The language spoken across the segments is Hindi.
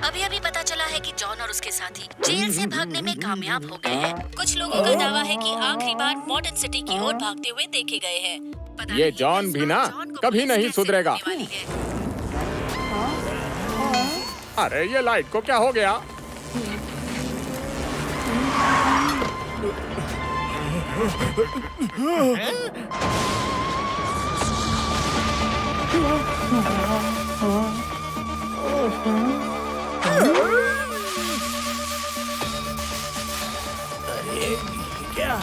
अभी अभी पता चला है कि जॉन और उसके साथी जेल से भागने में कामयाब हो गए हैं। कुछ लोगों का दावा है कि आखिरी बार मॉडर्न सिटी की ओर भागते हुए देखे गए हैं। ये जॉन भी ना कभी नहीं सुधरेगा। अरे ये लाइट को क्या हो गया? अरे क्या?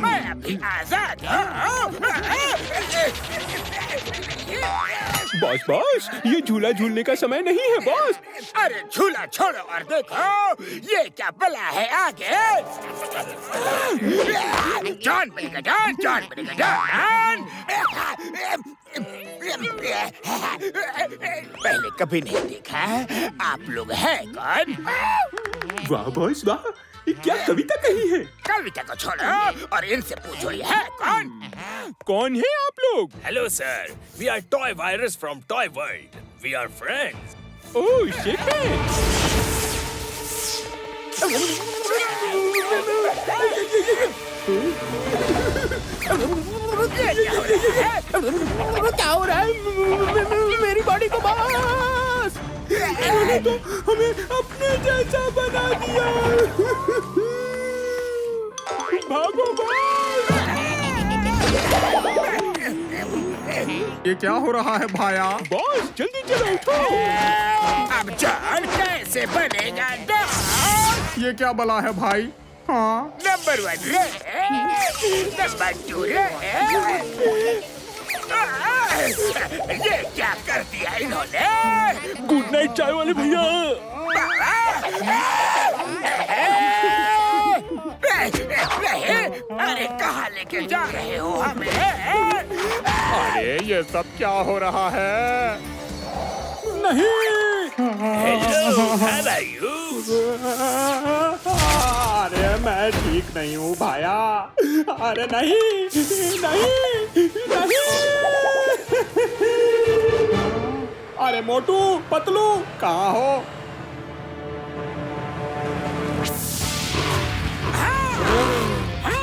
मैं अभी आजाद हूँ। बॉस बॉस, ये झूला झूलने का समय नहीं है बॉस। अरे झूला छोड़ो और देखो ये क्या बला है आगे। जॉन बनेगा जॉन, जॉन बनेगा जॉन। पहले कभी नहीं देखा। आप लोग हैं कौन? वाह बॉस वाह, ये क्या कविता कही है? कविता को छोड़ो और इनसे पूछो ये है कौन? कौन है आप लोग? Hello, sir. We are Toy Virus from Toy World. We are friends. Oh shit. क्या हो रहा है? मेरी बॉडी को बॉस! इन्होंने तो हमें अपने जैसा बना दिया। भागो बॉस! ये क्या हो रहा है भाया? बॉस जल्दी चलो उठो। अब जॉन कैसे बनेगा डॉन? ये क्या बला है भाई? हाँ नंबर 1 रे, नंबर 2 रे। ये क्या कर दिया इन्होंने? गुड नाइट चाय वाले भैया। अरे कहाँ लेके जा रहे हो हमें? अरे ये सब क्या हो रहा है? नहीं। Hello, how are you? अरे मैं ठीक नहीं हूँ भाया। अरे नहीं नहीं नहीं। अरे मोटू पतलू कहाँ हो?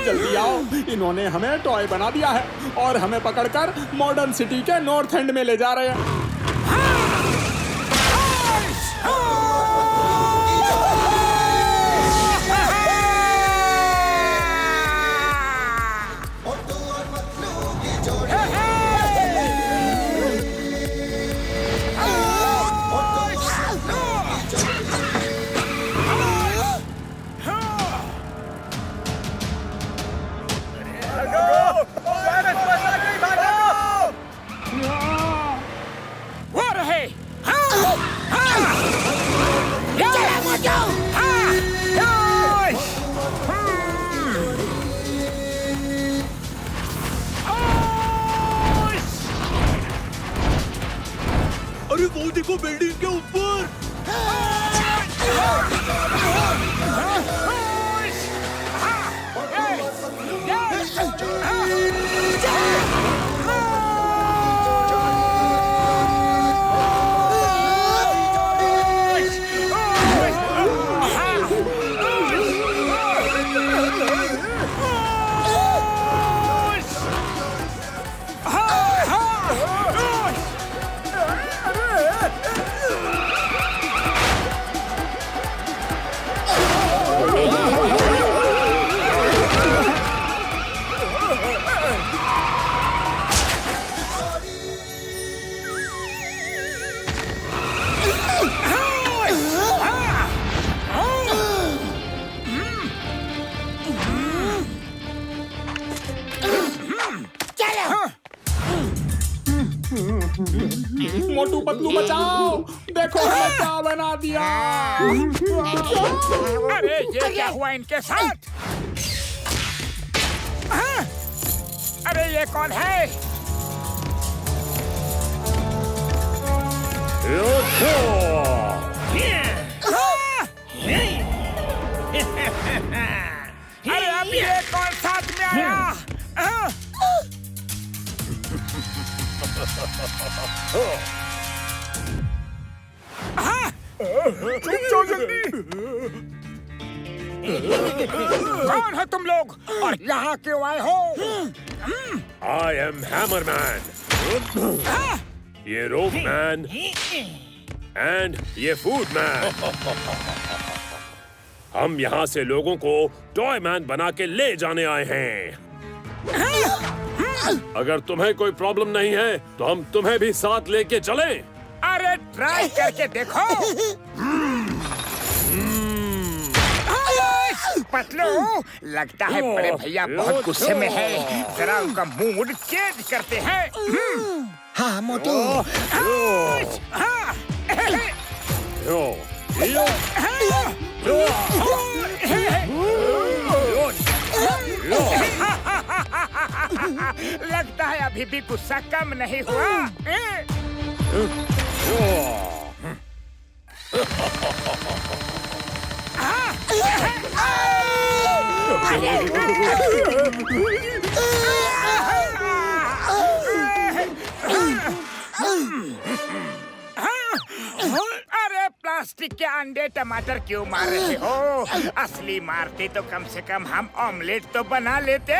जल्दी आओ, इन्होंने हमें टॉय बना दिया है और हमें पकड़कर मॉडर्न सिटी के नॉर्थ एंड में ले जा रहे हैं। अरे वो देखो बिल्डिंग के ऊपर। मोटू पतलू बचाओ, देखो हमें क्या बना दिया। अरे ये क्या हुआ इनके साथ? अरे ये कौन है? अरे अब ये कौन साथ में आया? चुप जाओ जल्दी। कौन हो तुम लोग और यहाँ क्यों आए हो? I am Hammerman. ये रोप मैन एंड ये फूड मैन। हम यहाँ से लोगों को टॉय मैन बना के ले जाने आए हैं। अगर तुम्हें कोई प्रॉब्लम नहीं है तो हम तुम्हें भी साथ लेके चलें। अरे ट्राई करके देखो। पतलू, लगता है बड़े भैया बहुत गुस्से में है। जरा उनका मूड चेंज करते हैं। हाँ मोटू। लगता है अभी भी गुस्सा कम नहीं हुआ। अरे प्लास्टिक के अंडे टमाटर क्यों मार रहे हो? असली मारते तो कम से कम हम ऑमलेट तो बना लेते।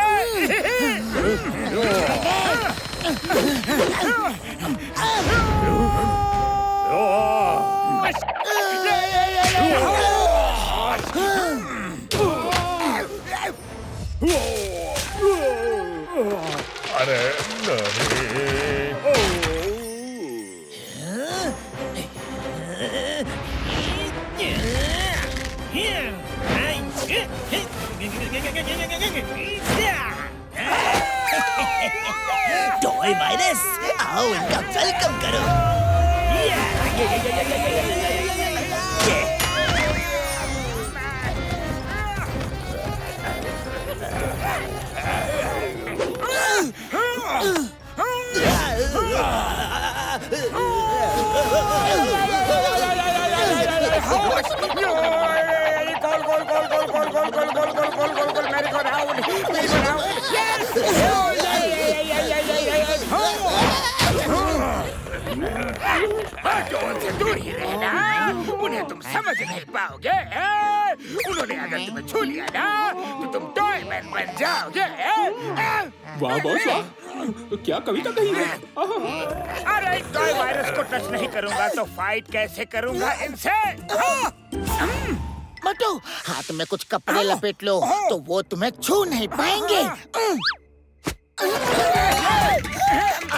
अरे टॉय वायरस, आओ इनका वेलकम करो। दूर ही रहना, उन्हें तुम समझ नहीं पाओगे। उन्होंने अगर तुम्हें छू लिया ना तो तुम टॉय मैन बन जाओगे। वाह बॉस वाह, क्या कविता कही है। अरे टॉय वायरस को टच नहीं करूंगा तो फाइट कैसे करूंगा इनसे? मोटू, हाथ में कुछ कपड़े लपेट लो तो वो तुम्हें छू नहीं पाएंगे।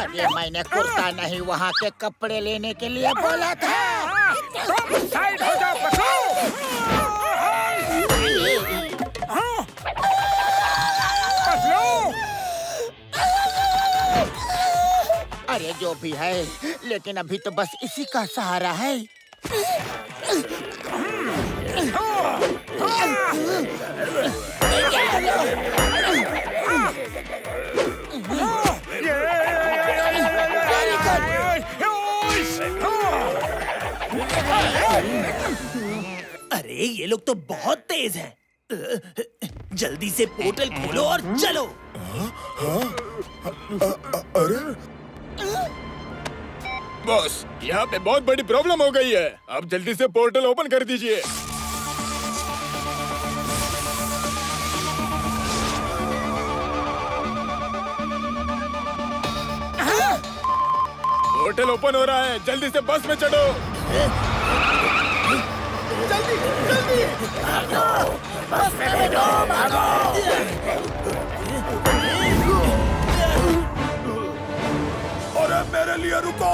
अरे मैंने कुर्ता नहीं वहाँ के कपड़े लेने के लिए बोला था। तुम साइड हो जाओ अरे जो भी है, लेकिन अभी तो बस इसी का सहारा है। अरे ये लोग तो बहुत तेज हैं। जल्दी से पोर्टल खोलो और चलो। बॉस, यहाँ पे बहुत बड़ी प्रॉब्लम हो गई है। आप जल्दी से पोर्टल ओपन कर दीजिए। पोर्टल ओपन हो रहा है, जल्दी से बस में चढ़ो। जल्दी जल्दी बस में बैठो, भागो। अरे मेरे लिए रुको।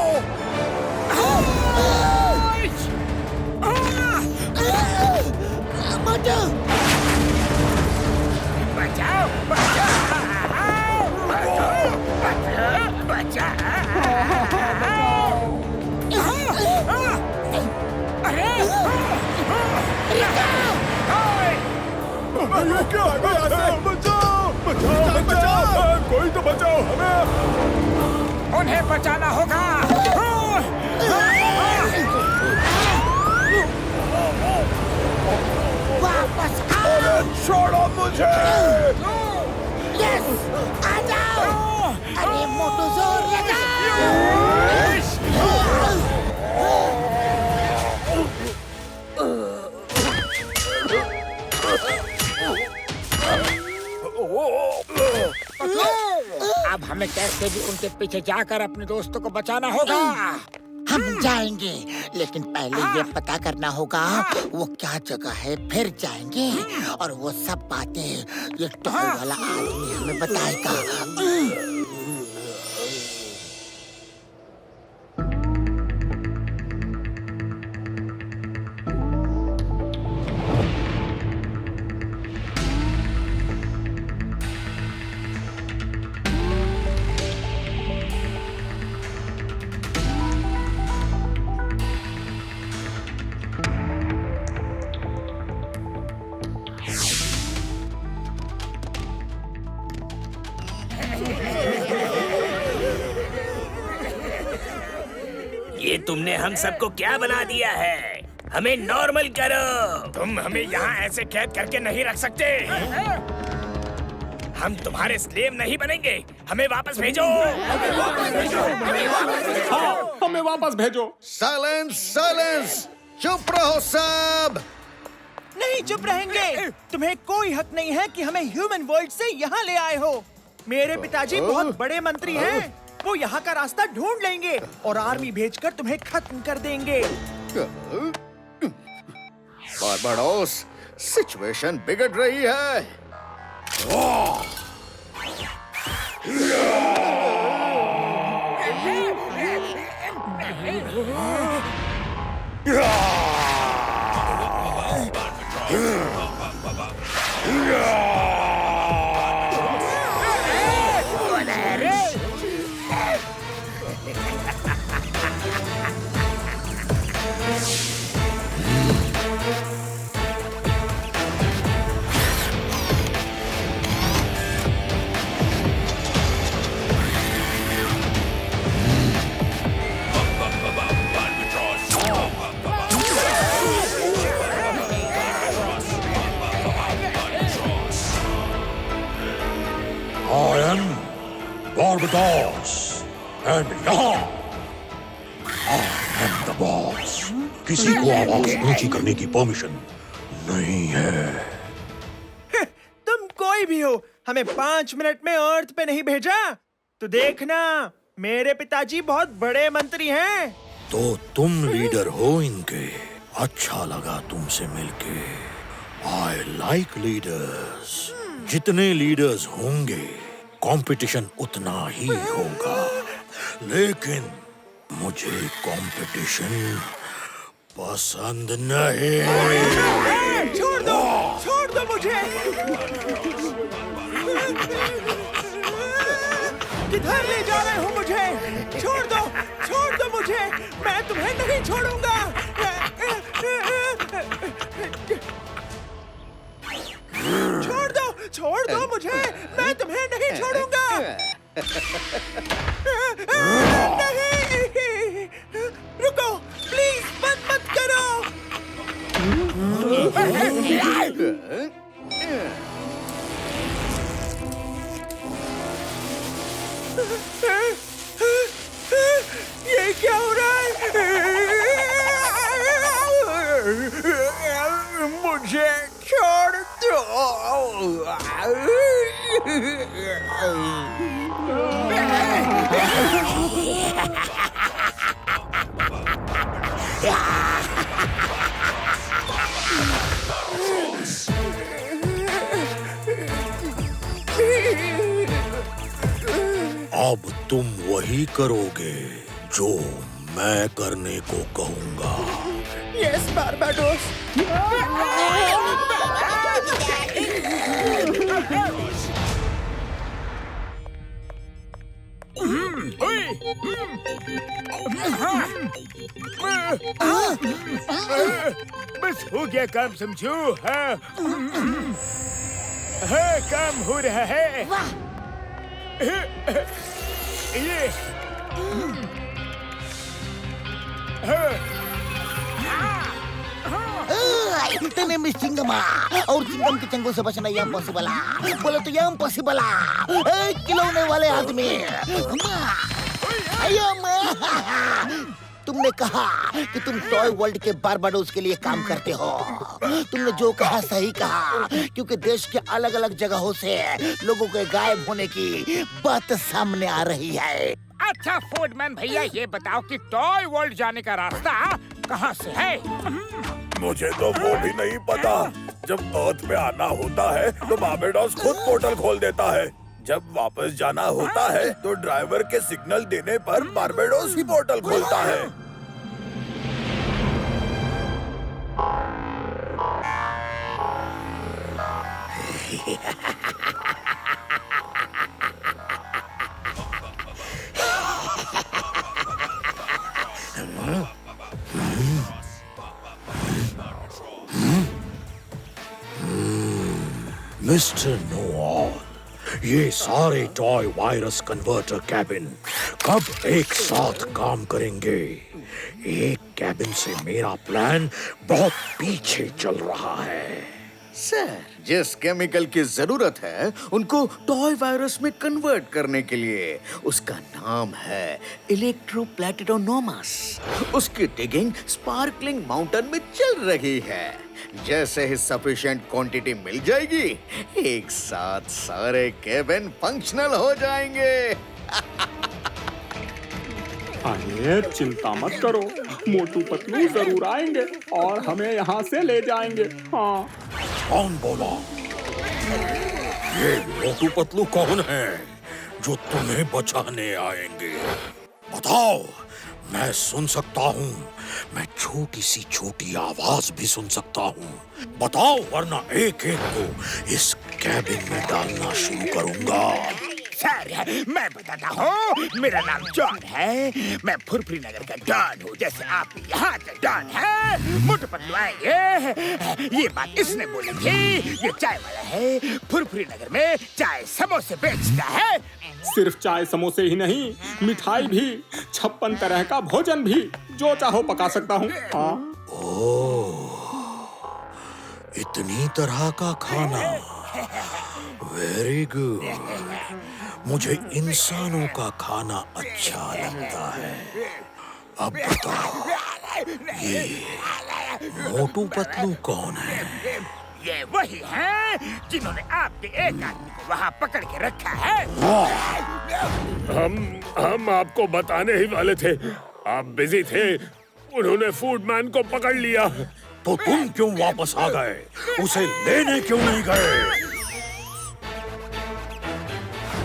मोटू, बचाओ, बचाओ, बचाओ। ये क्या है? बचाओ बचाओ बचाओ, कोई तो बचाओ हमें। उन्हें बचाना होगा। वापस आओ। छोड़ो मुझे। यस, आ जाओ। अरे मोटू जोर लगाओ। अब हमें कैसे भी उनके पीछे जाकर अपने दोस्तों को बचाना होगा। हम जाएंगे, लेकिन पहले ये पता करना होगा वो क्या जगह है, फिर जाएंगे और वो सब बातें ये टॉय वाला आदमी हमें बताएगा। ये तुमने हम सबको क्या बना दिया है? हमें नॉर्मल करो। तुम हमें यहाँ ऐसे कैद करके नहीं रख सकते। हम तुम्हारे स्लेव नहीं बनेंगे। हमें वापस भेजो। हाँ, हमें वापस भेजो। साइलेंस साइलेंस, चुप रहो सब। नहीं चुप रहेंगे। तुम्हें कोई हक नहीं है कि हमें ह्यूमन वर्ल्ड से यहाँ ले आए हो। मेरे पिताजी बहुत बड़े मंत्री हैं। वो यहाँ का रास्ता ढूंढ लेंगे और आर्मी भेजकर तुम्हें खत्म कर देंगे। बारबाडोस, सिचुएशन बिगड़ रही है। I am Barbados, and यहाँ I am the boss. किसी को आवाज ऊंची करने की परमिशन नहीं है। तुम कोई भी हो, हमें 5 मिनट में अर्थ पे नहीं भेजा तो देखना, मेरे पिताजी बहुत बड़े मंत्री हैं। तो तुम लीडर हो इनके। अच्छा लगा तुमसे मिलके। I like leaders. जितने लीडर्स होंगे कंपटीशन उतना ही होगा, लेकिन मुझे कंपटीशन पसंद नहीं। छोड़ दो मुझे। किधर ले जा रहे हो मुझे? छोड़ दो मुझे। मैं तुम्हें नहीं छोड़ूंगा। छोड़ दो मुझे। मैं तुम्हें नहीं छोड़ूंगा। नहीं, रुको प्लीज, बंद मत करो। ये क्या हो रहा है? मुझे छोड़ दो। अब तुम वही करोगे जो मैं करने को कहूंगा। Yes Barbados. बस हो गया काम, समझो। हाँ हाँ, काम हो रहा है। ये इतने में चिंगमा और चिंगम के चंगों से बचना ये इम्पॉसिबल है। बोले तो ये इम्पॉसिबल है। खिलौने वाले आदमी, तुमने कहा कि तुम टॉय वर्ल्ड के बारबाडोस के लिए काम करते हो। तुमने जो कहा सही कहा, क्योंकि देश के अलग अलग जगहों से लोगों के गायब होने की बात सामने आ रही है। अच्छा फूडमैन भैया, ये बताओ कि टॉय वर्ल्ड जाने का रास्ता कहाँ से है? मुझे तो वो भी नहीं पता। जब अर्थ में आना होता है तो बारबाडोस खुद पोर्टल खोल देता है। जब वापस जाना होता है तो ड्राइवर के सिग्नल देने पर बारबाडोस ही पोर्टल खोलता है। मिस्टर नोआल, ये सारे टॉय वायरस कन्वर्टर कैबिन कब एक साथ काम करेंगे? एक कैबिन से मेरा प्लान बहुत पीछे चल रहा है। सर, जिस केमिकल की जरूरत है उनको टॉय वायरस में कन्वर्ट करने के लिए, उसका नाम है इलेक्ट्रोप्लैटिडोनोमस। उसकी डिगिंग स्पार्कलिंग माउंटेन में चल रही है। जैसे ही सफिशिएंट क्वांटिटी मिल जाएगी, एक साथ सारे केबिन फंक्शनल हो जाएंगे। अरे चिंता मत करो, मोटू पतलू जरूर आएंगे और हमें यहाँ से ले जाएंगे। हाँ। कौन बोला? ये मोटू पतलू कौन है जो तुम्हें बचाने आएंगे? बताओ, मैं सुन सकता हूँ। मैं छोटी सी छोटी आवाज भी सुन सकता हूँ। बताओ, वरना एक एक को इस कैबिन में डालना शुरू करूँगा। सर, मैं बताता हूँ, मेरा नाम जॉन है। मैं फुरफुरी नगर का डॉन हूँ, जैसे आप यहाँ के डॉन हैं। मोटू पतलू आएंगे, ये बात इसने बोली थी। ये चाय वाला है, फुरफुरी नगर में चाय समोसे बेचता है। सिर्फ चाय समोसे ही नहीं, मिठाई भी, 56 तरह का भोजन भी, जो चाहो पका सकता हूँ। हाँ। ओह, इतनी तरह का खाना, वेरी गुड। मुझे इंसानों का खाना अच्छा लगता है। अब बताओ, ये मोटू पतलू कौन है? ये वही हैं जिन्होंने आपके एक आदमी को वहाँ पकड़ के रखा है। हम आपको बताने ही वाले थे, आप बिजी थे। उन्होंने फूडमैन को पकड़ लिया। तो तुम क्यों वापस आ गए? उसे लेने क्यों नहीं गए?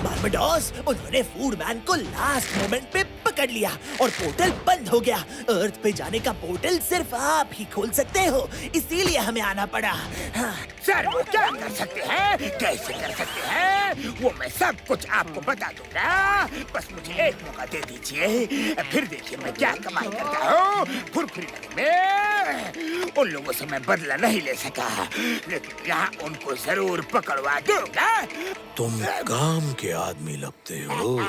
बारबाडोस, उन्होंने फूडमैन को लास्ट मोमेंट पे पकड़ लिया और पोर्टल बंद हो गया। अर्थ पे जाने का पोर्टल सिर्फ आप ही खोल सकते हो, इसीलिए हमें आना पड़ा। हाँ। सर, वो क्या कर सकते हैं, कैसे कर सकते हैं, वो मैं सब कुछ आपको बता दूंगा। बस मुझे एक मौका दे दीजिए, फिर देखिए मैं क्या कमाई करता हूँ। फुरफुरी नगर में उन लोगों से मैं बदला नहीं ले सका, लेकिन यहाँ उनको जरूर पकड़वा दूंगा। तुम काम के आदमी लगते हो।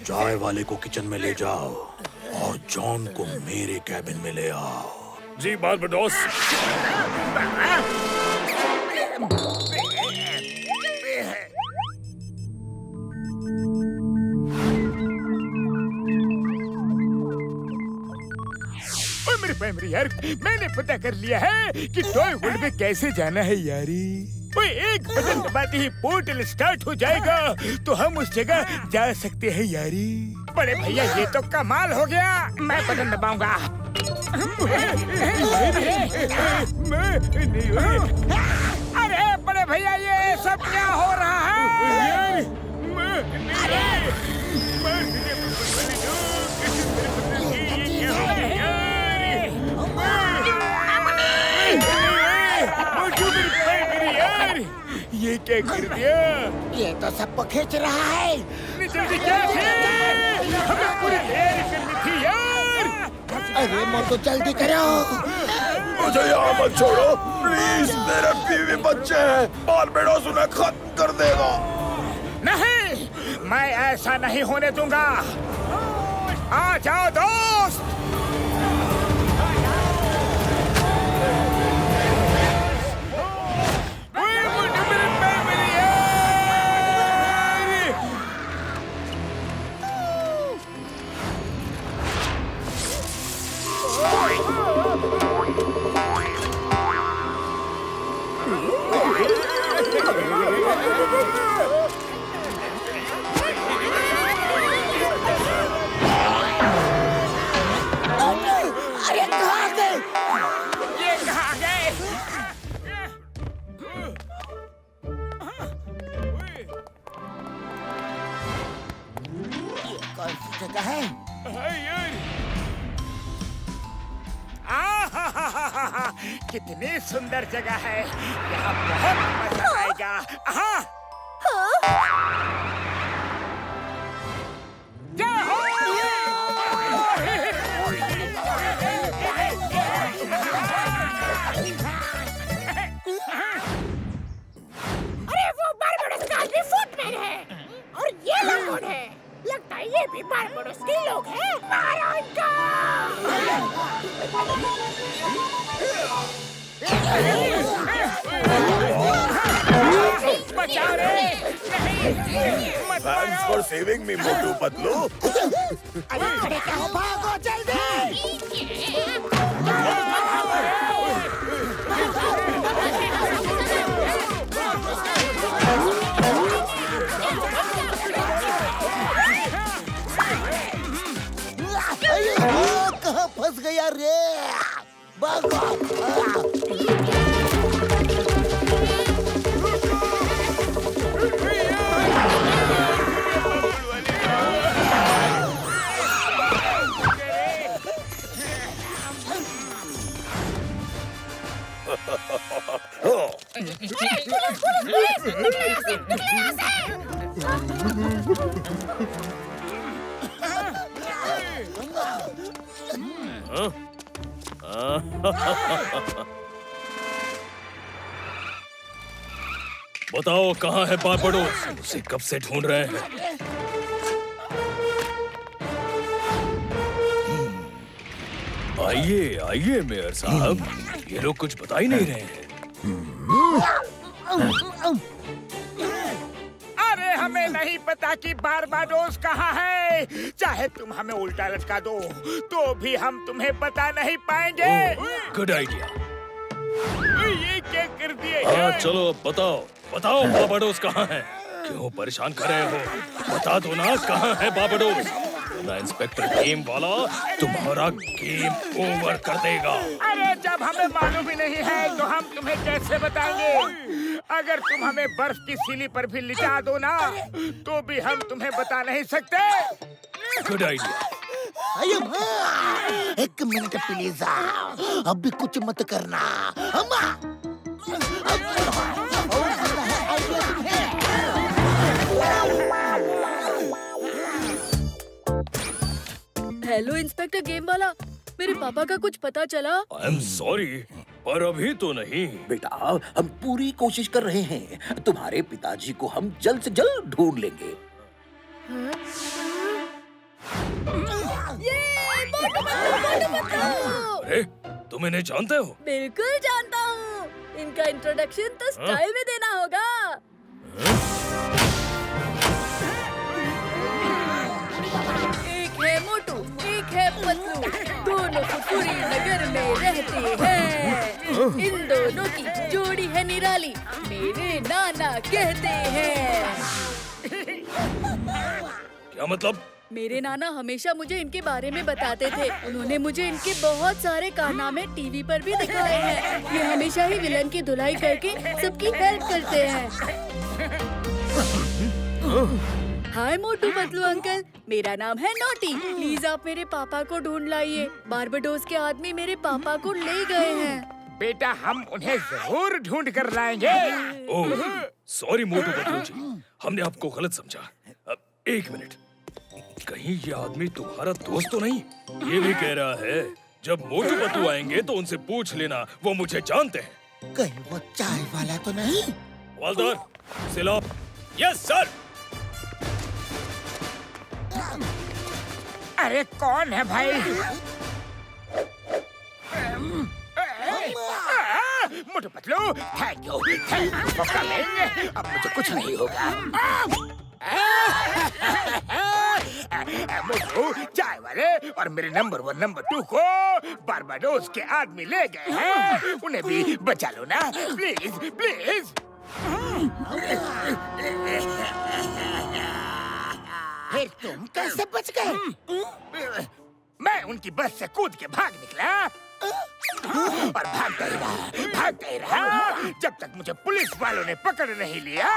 चाय वाले को किचन में ले जाओ और जॉन को मेरे कैबिन में ले आओ। जी बारबाडोस। मेरे यार, मैंने पता कर लिया है कि टॉय वर्ल्ड में कैसे जाना है यारी। ओए, एक बटन दबाते ही पोर्टल स्टार्ट हो जाएगा, तो हम उस जगह जा सकते हैं यारी। बड़े भैया, ये तो कमाल हो गया। मैं बटन दबाऊंगा। अरे बड़े भैया, ये सब क्या हो रहा है? ये क्या कर दिया? ये तो सबको खींच रहा है। जल्दी क्या मोटू जल्दी करो। मुझे यहाँ मत छोड़ो प्लीज, मेरे बीवी बच्चे हैं, बारबेडोस उन्हें खत्म कर देगा। नहीं, मैं ऐसा नहीं होने दूंगा। आ जाओ दोस्त। अरे कहाँ गए? ये कहाँ गए? ये कौन सी जगह है? आहाहाहा, कितनी सुंदर जगह है। यहाँ बहुत मजा आएगा। हाँ। जय हो! अरे वो बारबेडोस का आदमी फुटमैन है और ये लोग कौन है? लगता है ये भी बारबेडोस के लोग हैं। मारो इनको! बचाओ रे! नहीं, मत थैंक्स फॉर सेविंग मी मोटू पतलू। अरे खड़े क्या हो, भागो जल्दी। कहाँ फंस गया रे? भागो। बताओ कहाँ है बारबेडोस? उसे कब से ढूंढ रहे हैं। आइए आइए मेयर साहब, ये लोग कुछ बता ही नहीं रहे हैं। अरे हमें नहीं पता कि बारबाडोस कहाँ है। चाहे तुम हमें उल्टा लटका दो तो भी हम तुम्हें बता नहीं पाएंगे। Good idea. ये क्या कर दिए? हाँ चलो बताओ बताओ बारबेडोस कहाँ है? क्यों परेशान कर रहे हो? बता दो ना कहाँ है बारबेडोस, ना इंस्पेक्टर गेम वाला तुम्हारा गेम ओवर कर देगा। अरे जब हमें मालूम ही नहीं है तो हम तुम्हें कैसे बताएंगे? अगर तुम हमें बर्फ की सीली पर भी लिटा दो ना तो भी हम तुम्हें बता नहीं सकते। Good idea. एक मिनट प्लीज, अभी कुछ मत करना। हेलो इंस्पेक्टर गेम वाला, मेरे पापा का कुछ पता चला? आई एम सॉरी, पर अभी तो नहीं। बेटा हम पूरी कोशिश कर रहे हैं, तुम्हारे पिताजी को हम जल्द से जल्द ढूंढ लेंगे। ये मोटू पतलू। अरे तुम इन्हें जानते हो? बिल्कुल जानता हूँ। इनका इंट्रोडक्शन तो स्टाइल में देना होगा। एक है मोटू, एक है पतलू, दोनों फुफुरी नगर में रहते हैं। इन दोनों की जोड़ी है निराली, मेरे नाना कहते हैं। क्या मतलब? मेरे नाना हमेशा मुझे इनके बारे में बताते थे। उन्होंने मुझे इनके बहुत सारे कारनामे टीवी पर भी दिखाए हैं। ये हमेशा ही विलन की धुलाई करके सबकी हेल्प करते हैं। हाय मोटू पतलू अंकल, मेरा नाम है नोटी। प्लीज आप मेरे पापा को ढूंढ लाइए। बारबाडोस के आदमी मेरे पापा को ले गए हैं। बेटा हम उन्हें जरूर ढूंढ कर लाएंगे। ओह सॉरी मोटू पतलू जी, हमने आपको गलत समझा। अब एक मिनट, कहीं ये आदमी तुम्हारा दोस्त तो नहीं? ये भी कह रहा है जब मोटू पतलू आएंगे तो उनसे पूछ लेना, वो मुझे जानते हैं। कहीं वो चाय वाला तो नहीं? हवलदार, सिलो। Yes sir. अरे कौन है भाई? Motu Patlu, thank you. मौका लेंगे, अब मुझे कुछ नहीं होगा। मोटू, चाय वाले और मेरे नंबर 1 नंबर 2 को बारबाडोस के आदमी ले गए हैं। उन्हें भी बचा लो ना, प्लीज प्लीज। फिर तुम कैसे बच गए? मैं उनकी बस से कूद के भाग निकला और भागता ही रहा जब तक मुझे पुलिस वालों ने पकड़ नहीं लिया।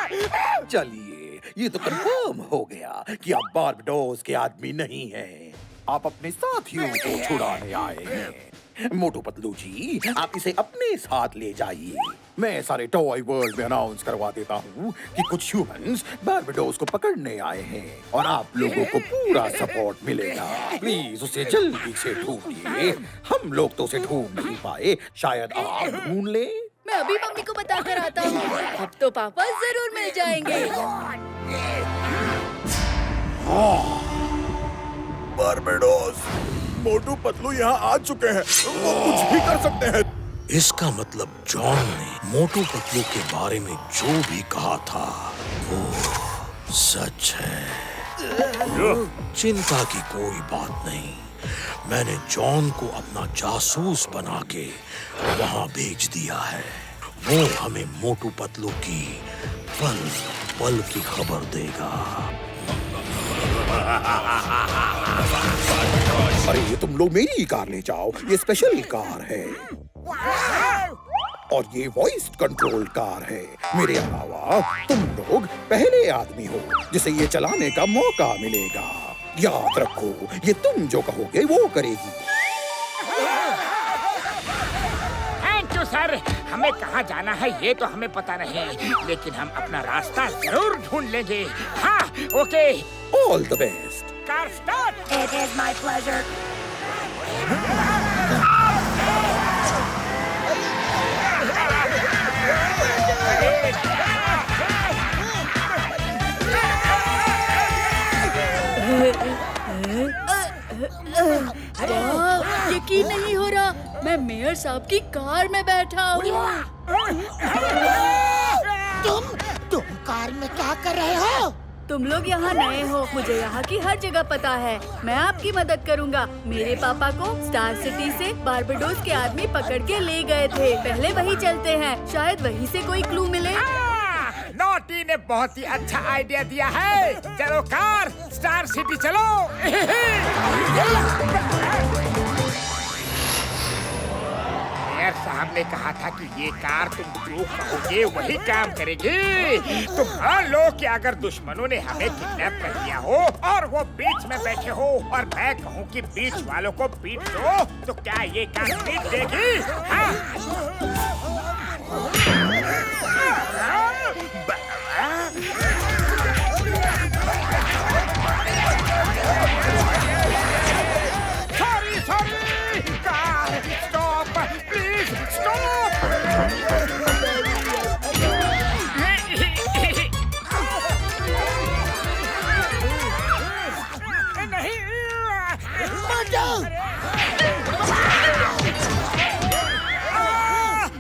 चलिए, ये तो कंफर्म हो गया कि आप बारबाडोस के आदमी नहीं हैं। आप अपने साथियों को छुड़ाने आए हैं। मोटू पतलू जी, आप इसे अपने साथ ले जाइए। मैं सारे टॉय वर्ल्ड में अनाउंस करवा देता हूँ कि कुछ ह्यूमंस बारबाडोस को पकड़ने आए हैं और आप लोगों को पूरा सपोर्ट मिलेगा। प्लीज उसे जल्दी से ढूंढिए। हम लोग तो उसे ढूंढ नहीं पाए, शायद आप ढूंढ ले। मैं अभी मम्मी को बता कर आता हूँ। अब तो पापा जरूर मिल जाएंगे। बारबाडोस, मोटू पतलू यहाँ आ चुके हैं। वो कुछ भी कर सकते हैं। इसका मतलब जॉन ने मोटू पतलू के बारे में जो भी कहा था वो सच है। चिंता की कोई बात नहीं। मैंने जॉन को अपना जासूस बना के वहां भेज दिया है। वो हमें मोटू पतलू की पल पल की खबर देगा। अरे ये तुम लोग मेरी कार ले जाओ, ये स्पेशल कार है और ये वॉइस कंट्रोल कार है। मेरे अलावा तुम लोग पहले आदमी हो जिसे ये चलाने का मौका मिलेगा। याद रखो, ये तुम जो कहोगे वो करेगी। Thank you sir. हमें कहाँ जाना है ये तो हमें पता नहीं, लेकिन हम अपना रास्ता जरूर ढूंढ लेंगे। हाँ, okay. All the best. Car start. It is my pleasure. यकीन नहीं हो रहा, मैं मेयर साहब की कार में बैठा हूँ। तुम कार में क्या कर रहे हो? तुम लोग यहाँ नए हो, मुझे यहाँ की हर जगह पता है। मैं आपकी मदद करूँगा। मेरे पापा को स्टार सिटी से बारबाडोस के आदमी पकड़ के ले गए थे। पहले वही चलते हैं, शायद वहीं से कोई क्लू मिले। नोटी ने बहुत ही अच्छा आइडिया दिया है। चलो कार, स्टार सिटी चलो। मेयर साहब ने कहा था कि ये कार तुम जो कहोगे वही काम करेगी। तुम मान लो कि अगर दुश्मनों ने हमें किडनैप कर लिया हो और वो बीच में बैठे हो और मैं कहूँ कि बीच वालों को पीट दो, तो क्या ये कार पीट देगी? Sorry, car, stop, please, stop. नहीं।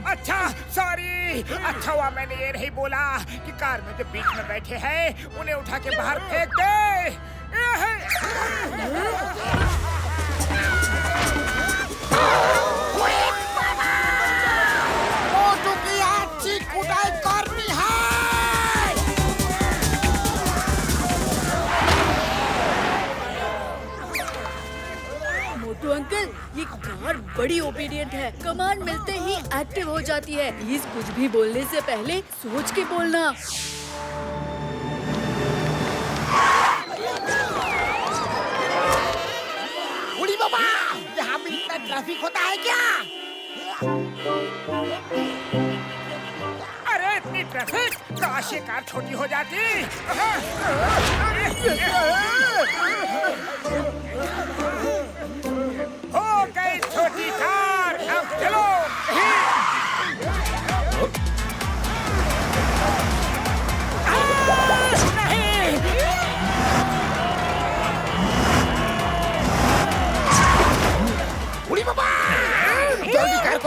अच्छा, सॉरी। अच्छा हुआ मैंने ये नहीं बोला कि कार में जो बीच में बैठे हैं उन्हें उठा के बाहर फेंक दे। मोटू की अच्छी कुटाई करनी है। मोटू अंकल, ये कार बड़ी ओबीडियंट है। कमांड मिलते ही एक्टिव हो जाती है। प्लीज कुछ भी बोलने से पहले सोच के बोलना। उड़ी बाबा, यहाँ भी इतना ट्रैफिक होता है क्या? अरे इतनी ट्रैफिक, काश ये कार छोटी हो जाती। हो गई छोटी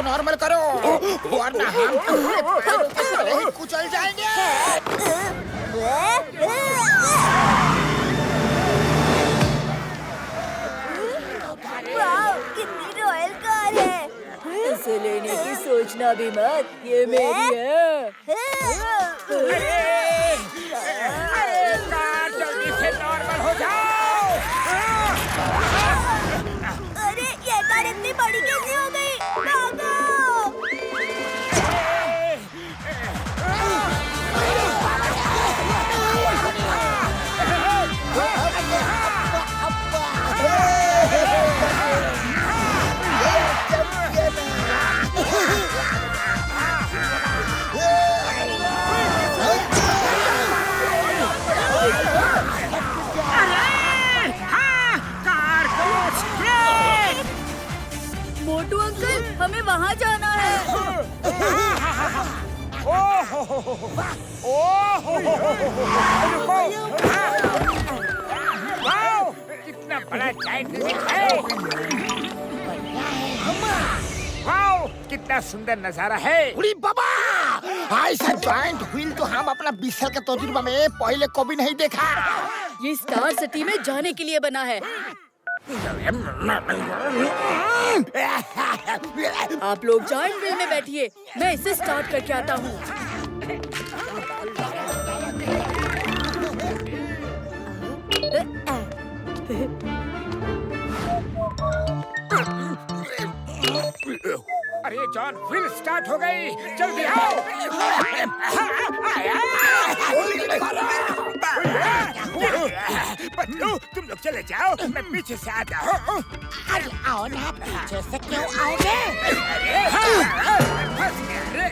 नॉर्मल करो, वरना हम तुम्हारे पैरों के तले ही कुचल जाएंगे। वाह, कितनी रॉयल कार है। इसे लेने की सोचना भी मत, ये मेरी है। कार जल्दी से नॉर्मल हो जाओ। अरे ये कार इतनी बड़ी कैसे हो गई? भागो! मोटू अंकल, हमें वहाँ जाना है। वाओ, कितना बड़ा जायंट व्हील है। वाओ, कितना सुंदर नजारा है। उड़ी बाबा, ऐसा जॉइंट व्हील तो हम अपना 20 साल का तजुर्बा में पहले कभी नहीं देखा। ये स्टार सिटी में जाने के लिए बना है। आप लोग जायंट व्हील में बैठिए, मैं इसे स्टार्ट करके आता हूँ। अरे जॉन, व्हील स्टार्ट हो गई, जल्दी आओ। पतलू, तुम लोग चले जाओ, मैं पीछे से आता हूँ। अरे आओ ना, पीछे से क्यों आओगे? फंस गया रे।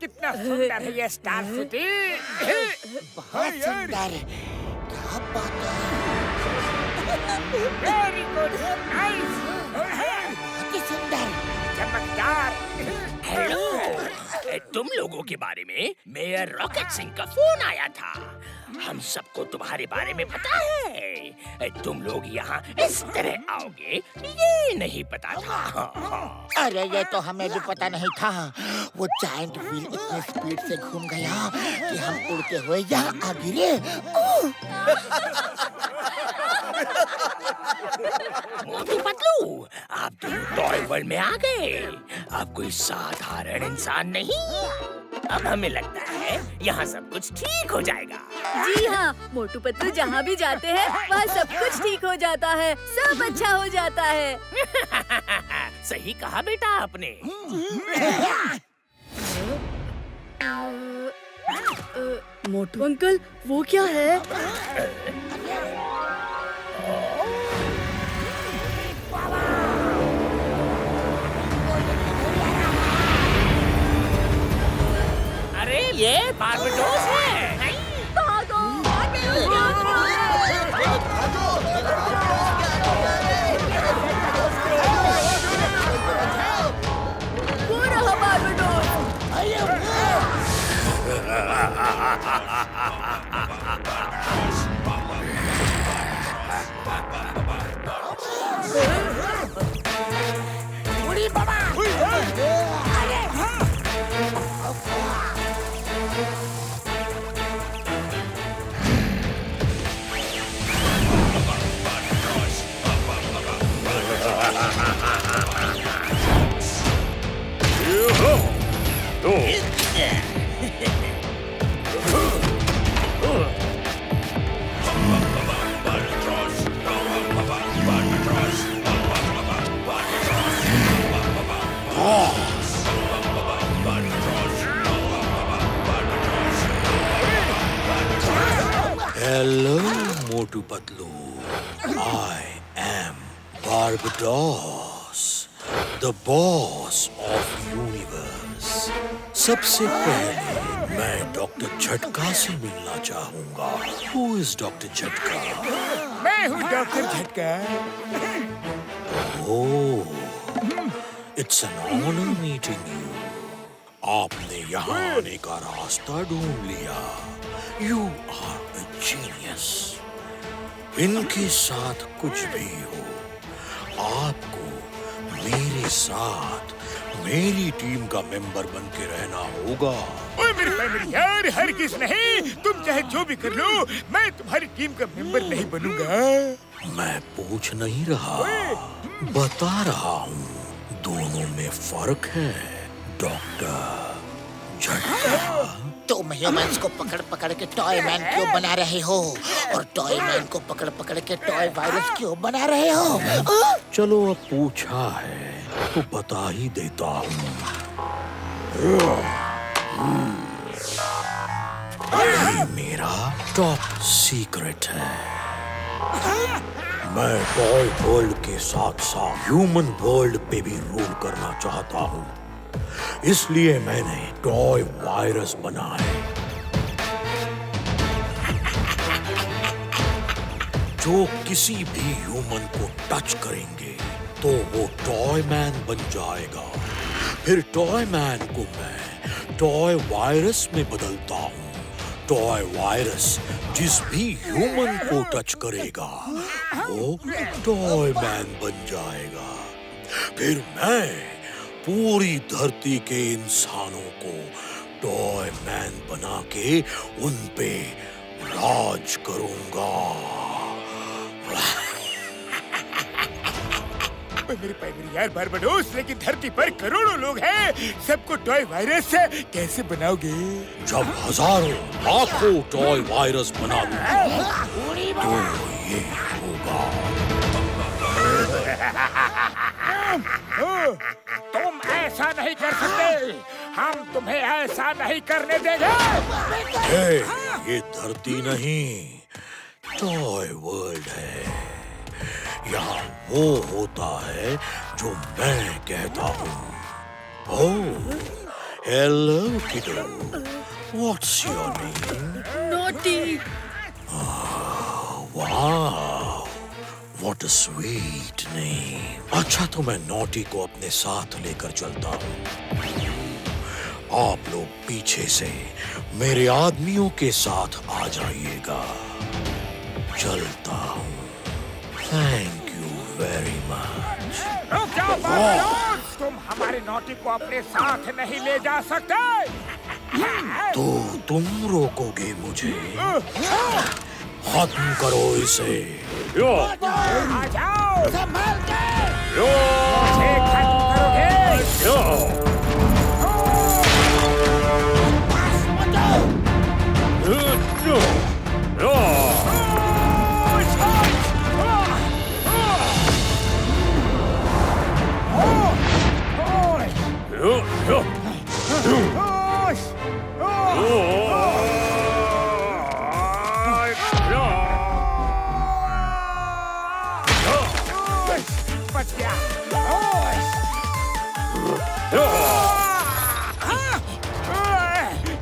कितना सुंदर है ये स्टार सिटी। बहुत सुंदर, क्या बात है। वेरी गुड, नाइस, बहुत ही सुंदर, चमकदार। हेलो, तुम लोगों के बारे में मेयर रॉकेट सिंह का फोन आया था। हम सबको तुम्हारे बारे में पता है। तुम लोग यहाँ इस तरह आओगे ये नहीं पता था। अरे ये तो हमें भी पता नहीं था। वो जायंट व्हील इतनी स्पीड से घूम गया कि हम उड़ते हुए यहाँ आ गिरे। मोटू पतलू, आप दोनों टॉय वर्ल्ड में आ गए। आप कोई साधारण इंसान नहीं। अब हमें लगता है यहाँ सब कुछ ठीक हो जाएगा। जी हाँ, मोटू पतलू जहाँ भी जाते हैं वहाँ सब कुछ ठीक हो जाता है, सब अच्छा हो जाता है। सही कहा बेटा आपने। मोटू अंकल, वो क्या है? अरे ये बारबडोस है। वो रहा Barbados. Motu Patlu, I am Barbados, the boss of universe. सबसे पहले मैं डॉक्टर झटका से मिलना चाहूंगा। Who is डॉक्टर झटका? मैं हूँ डॉक्टर झटका। Oh, it's an honor meeting you. आपने यहाँ आने का रास्ता ढूंढ लिया। You are a genius. इनके साथ कुछ भी हो, आपको मेरे साथ मेरी टीम का मेंबर बन के रहना होगा। ओए मेरे यार, हरगिज़ नहीं। तुम चाहे जो भी कर लो, मैं तुम्हारी टीम का मेंबर नहीं बनूंगा। मैं पूछ नहीं रहा, बता रहा हूँ। दोनों में फर्क है डॉक्टर झटका। तुम ह्यूमंस को पकड़ पकड़ के टॉय मैन क्यों बना रहे हो, और टॉय मैन को पकड़ पकड़ के टॉय वायरस क्यों बना रहे हो? चलो अब पूछा है तो बता ही देता हूँ। ये मेरा टॉप सीक्रेट है। मैं टॉय वर्ल्ड के साथ साथ ह्यूमन वर्ल्ड पे भी रूल करना चाहता हूँ, इसलिए मैंने टॉय वायरस बनाए जो किसी भी ह्यूमन को टच करेंगे तो वो टॉय मैन बन जाएगा। फिर टॉय मैन को मैं टॉय वायरस में बदलता हूँ। टॉय वायरस जिस भी ह्यूमन को टच करेगा वो टॉय मैन बन जाएगा। फिर मैं पूरी धरती के इंसानों को टॉय मैन बना के उन पे राज करूंगा। मेरे यार बारबाडोस, लेकिन धरती पर करोड़ों लोग हैं, सबको टॉय वायरस से कैसे बनाओगे? जब हजारों लाखों टॉय वायरस बना लूंगा तो ये होगा। तुम ऐसा नहीं कर सकते। हम तुम्हें ऐसा नहीं करने देंगे। ये धरती नहीं, टॉय वर्ल्ड है। यहाँ वो होता है जो मैं कहता हूँ। ओह, हेलो किडो, व्हाट्स योर नेम? नोटी। वाह, व्हाट अ स्वीट नेम। अच्छा, तो मैं नोटी को अपने साथ लेकर चलता हूँ। आप लोग पीछे से मेरे आदमियों के साथ आ जाइएगा। चलता हूँ। Thank you very much. रुक जाओ बारबाडोस, तुम हमारे नोटी को अपने साथ नहीं ले जा सकते। तो तुम रोकोगे मुझे? खत्म करो इसे। आ जाओ, संभल के। इसे खत्म करोगे? बच गया।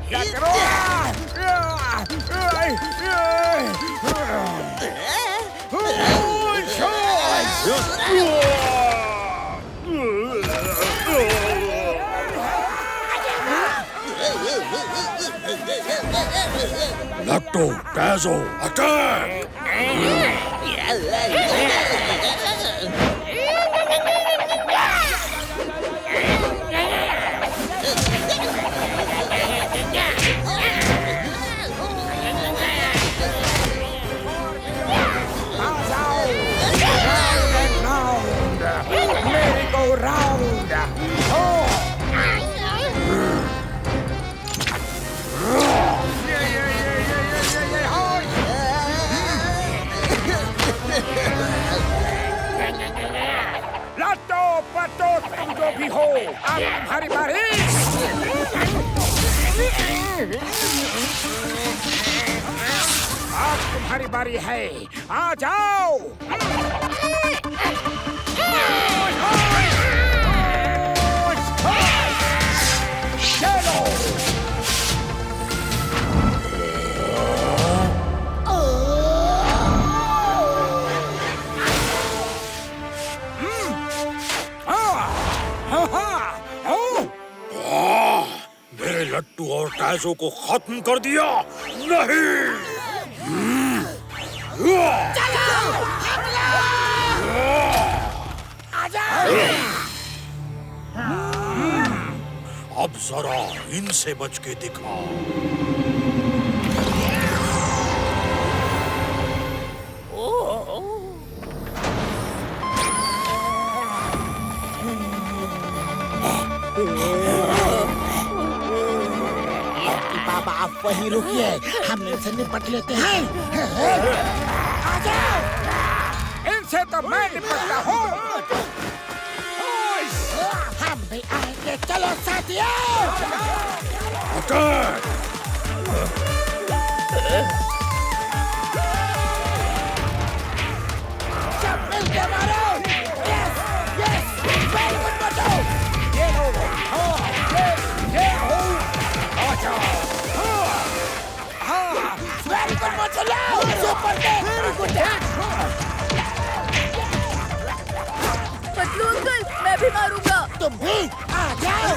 क्या करो? लट्टू, टैज़ो, अटैक! लट्टू पट्टू, तुम जो भी हो, अब तुम्हारी बारी। अब तुम्हारी बारी है, आ जाओ। चलो। मेरे लट्टू और टैजो को खत्म कर दिया। नहीं। अब जरा इनसे बच के दिखा। बाबा आप वहीं रुकिए, हम इनसे निपट लेते हैं। इनसे तो मैं निपटता हूँ। हम भी आएंगे, चलो साथियों। सब मिलके मारो। Yes, yes, very good Motu. ये लो, ये हो, आ जाओ। Very good Motu, super very good. Patlu uncle, मैं भी मारूंगा। तुम भी आ जाओ।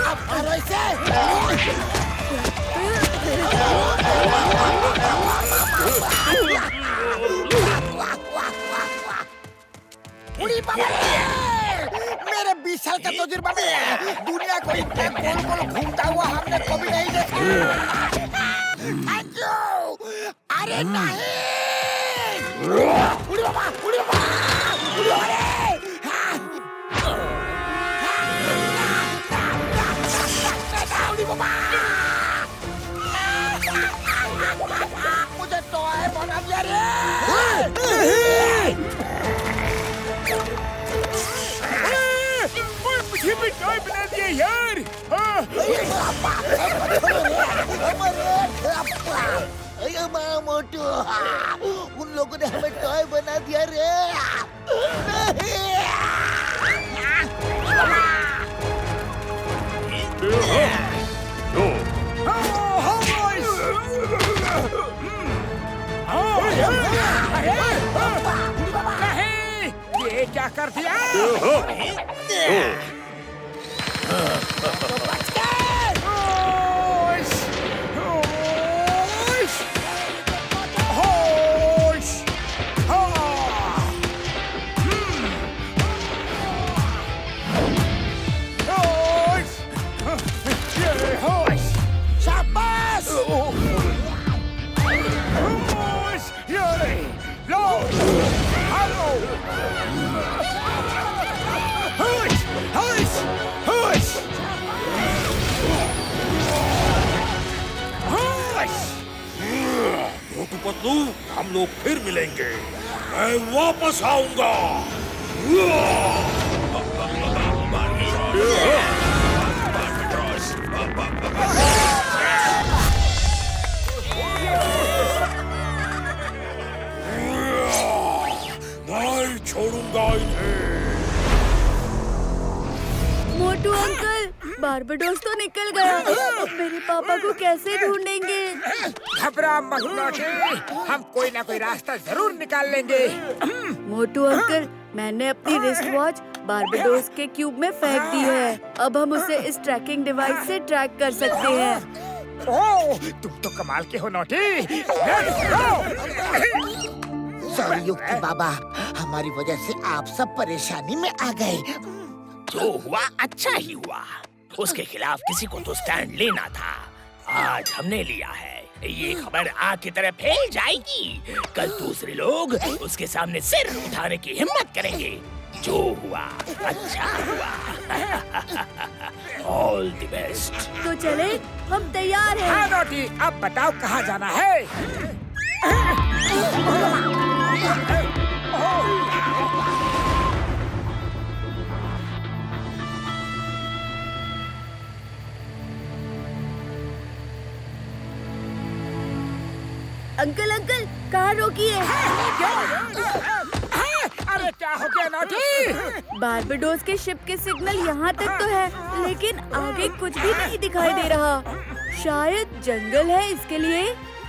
अब मारो इसे। उड़ी बाबा, मेरे 20 साल का तजुर्बा में दुनिया को इतना गोल गोल घूमता हुआ हमने कभी नहीं देखा। Thank you. अरे नहीं, उड़ी बाबा, उड़ी बाबा, उड़ी बाबा रे। उड़ी बाबा, मुझे टॉय बना दिया रे। मुझे भी टॉय बना दिया यार। मोटू, उन लोगों ने हमें टॉय बना दिया रे। नहीं, ये क्या कर दिया? शाबाश। मोटू पतलू, हम लोग फिर मिलेंगे। मैं वापस आऊंगा। नहीं छोड़ूंगा इन्हें। मोटू अंकल, बारबडोस तो निकल गया। मेरे पापा को कैसे ढूंढेंगे? घबरा मत नोटी, हम कोई ना कोई रास्ता जरूर निकाल लेंगे। मोटू अंकल, मैंने अपनी रिस्ट वॉच बारबडोस के क्यूब में फेंक दी है। अब हम उसे इस ट्रैकिंग डिवाइस से ट्रैक कर सकते हैं। ओह, तुम तो कमाल के हो नोटी। सॉरी युक्ति बाबा, हमारी वजह से आप सब परेशानी में आ गए। जो हुआ अच्छा ही हुआ। उसके खिलाफ किसी को तो स्टैंड लेना था। आज हमने लिया है। ये खबर आग की तरह फैल जाएगी। कल दूसरे लोग उसके सामने सिर उठाने की हिम्मत करेंगे। जो हुआ अच्छा हुआ। All the best. तो चले, हम तैयार हैं। हाँ नोटी, अब बताओ कहाँ जाना है? अंकल अंकल कार रोकिए। अरे क्या हो गया नाटी? बारबाडोस के शिप के सिग्नल यहाँ तक तो है, लेकिन आगे कुछ भी नहीं दिखाई दे रहा। शायद जंगल है इसके लिए।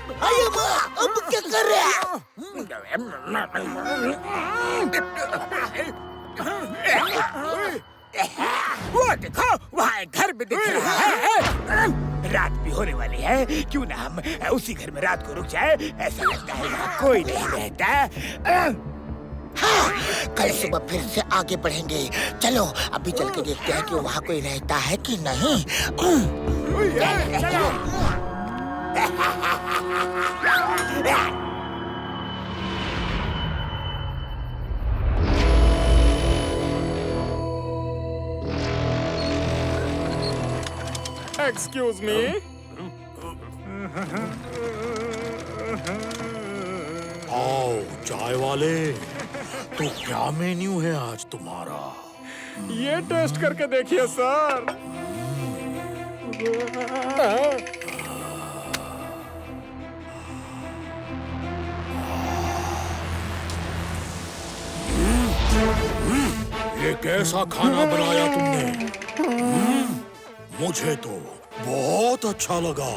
अब क्या कर रहे हैं? वो देखो वहाँ एक घर भी दिख रहा है। रात भी होने वाली है, क्यों ना हम उसी घर में रात को रुक जाए। ऐसा लगता है वहाँ कोई नहीं रहता। हाँ, कल सुबह फिर से आगे बढ़ेंगे। चलो अभी चल के देखते हैं कि वहाँ कोई रहता है कि नहीं। Excuse me. आओ चाय वाले, तो क्या मेन्यू है आज तुम्हारा? ये टेस्ट करके देखिए सर। ये कैसा खाना बनाया तुमने? मुझे तो बहुत अच्छा लगा।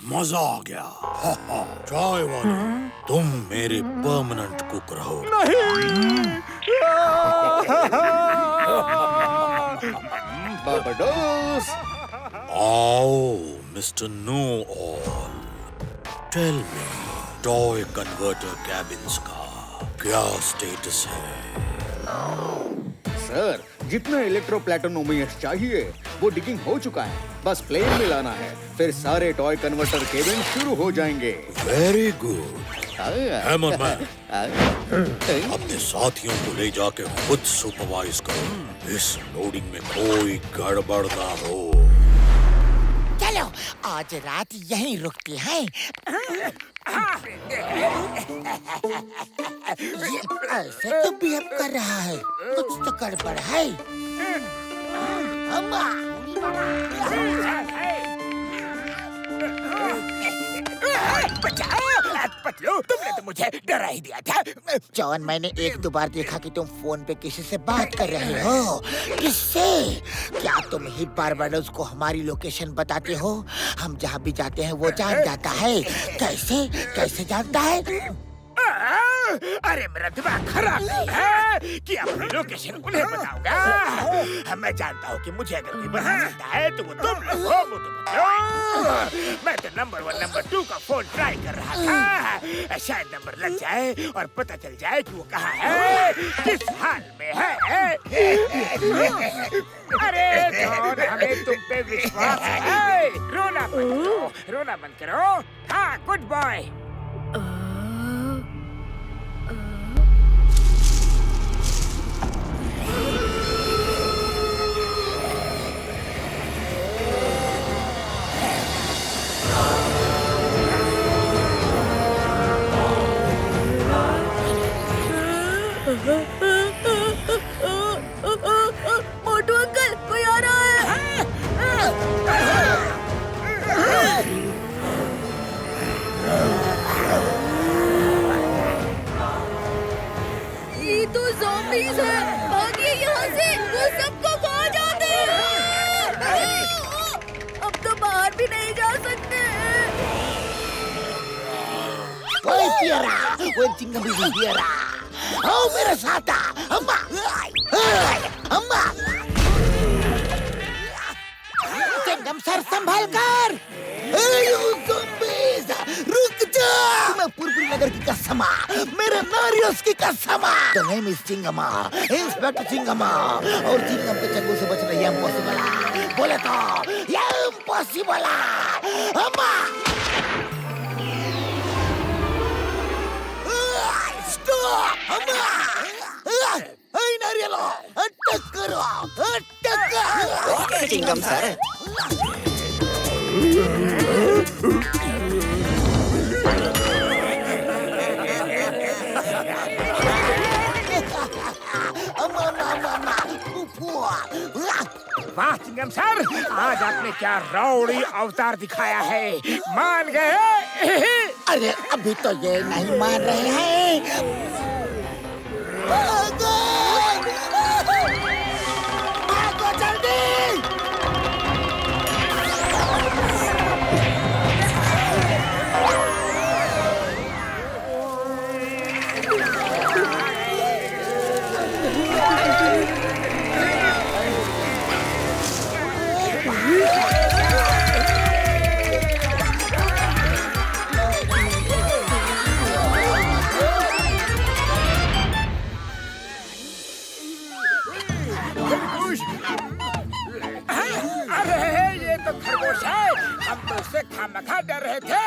मजा आ गया। चाय वाले, तुम मेरे परमानेंट कुक रहो। बारबाडोस। आओ mister know all, tell me, toy converter cabins का क्या स्टेटस है? सर, जितना इलेक्ट्रोप्लैटिनोमियस चाहिए वो डिगिंग हो चुका है। बस प्लेन में लाना है, फिर सारे टॉय कन्वर्टर केबिन शुरू हो जाएंगे। Very good. हैमर मैन, अपने साथियों को ले जाके खुद सुपरवाइज करो। इस लोडिंग में कोई गड़बड़ ना हो। चलो आज रात यहीं रुकते हैं। ये ऐसे तो बिहेव कर रहा है, कुछ तो गड़बड़ है। अम्मा! बचाओ! पतलू, तुमने तो मुझे डरा ही दिया था। जॉन, मैंने एक दो बार देखा कि तुम फोन पे किसी से बात कर रहे हो। किससे? क्या तुम ही बारबाडोस को हमारी लोकेशन बताते हो? हम जहाँ भी जाते हैं वो जान जाता है। कैसे कैसे जानता है? अरे मेरा दिमाग खराब नहीं है कि अपनी लोकेशन उन्हें बताऊंगा। मैं जानता हूँ कि मुझे अगर कोई बता सकता है तो वो तुम लोग हो, मोटू पतलू। मैं तो नंबर 1 नंबर 2 का फोन ट्राई कर रहा था। शायद नंबर लग जाए और पता चल जाए कि वो कहाँ है, किस हाल में है। अरे जॉन, हमें तुम पे विश्वास है। रोना बंद करो, रोना बंद करो। हाँ, गुड बॉय। मोटू अंकल, कोई आ रहा है। ये तो ज़ॉम्बीज़ है। भागिए यहाँ से, वो सबको खा जाते हैं। अब तो बाहर भी नहीं जा सकते। ओए पियरा, वो चिंगम भी पियरा। आओ मेरे साथ आ, अम्मा, अम्मा। चिंगम सर संभाल कर। रुक जा। मैं पुरपुरी नगर की कसमा, मेरे नारियोस की कसमा। तो नेम इज चिंगमा, इंस्पेक्टर चिंगमा। और चिंगम के चंगुल से बचना ये इम्पॉसिबल। बोले तो ये इम्पॉसिबल। अम्मा, स्टॉप, अम्मा। नारियल अटक करो, अटक। चिंगम सर। वाह चिंगम सर, आज आपने क्या रौड़ी अवतार दिखाया है, मान गए? अरे अभी तो ये नहीं मान रहे हैं। भागो! भागो जल्दी! अरे ये तो खरगोश है, हम तो उससे खामखा डर रहे थे।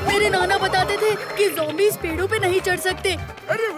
मेरे नाना बताते थे कि ज़ॉम्बीज़ पेड़ों पे नहीं चढ़ सकते। अरे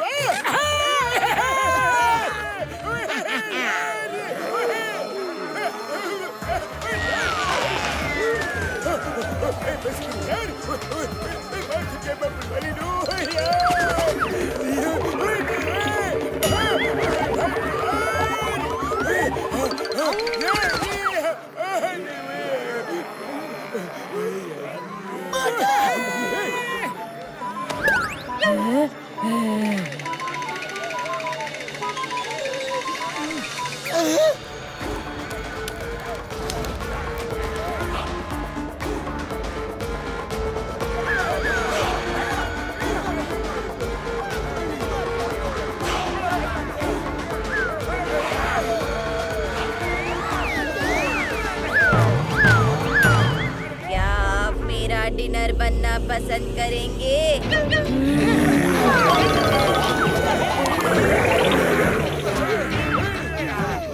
क्या आप मेरा डिनर बनना पसंद करेंगे?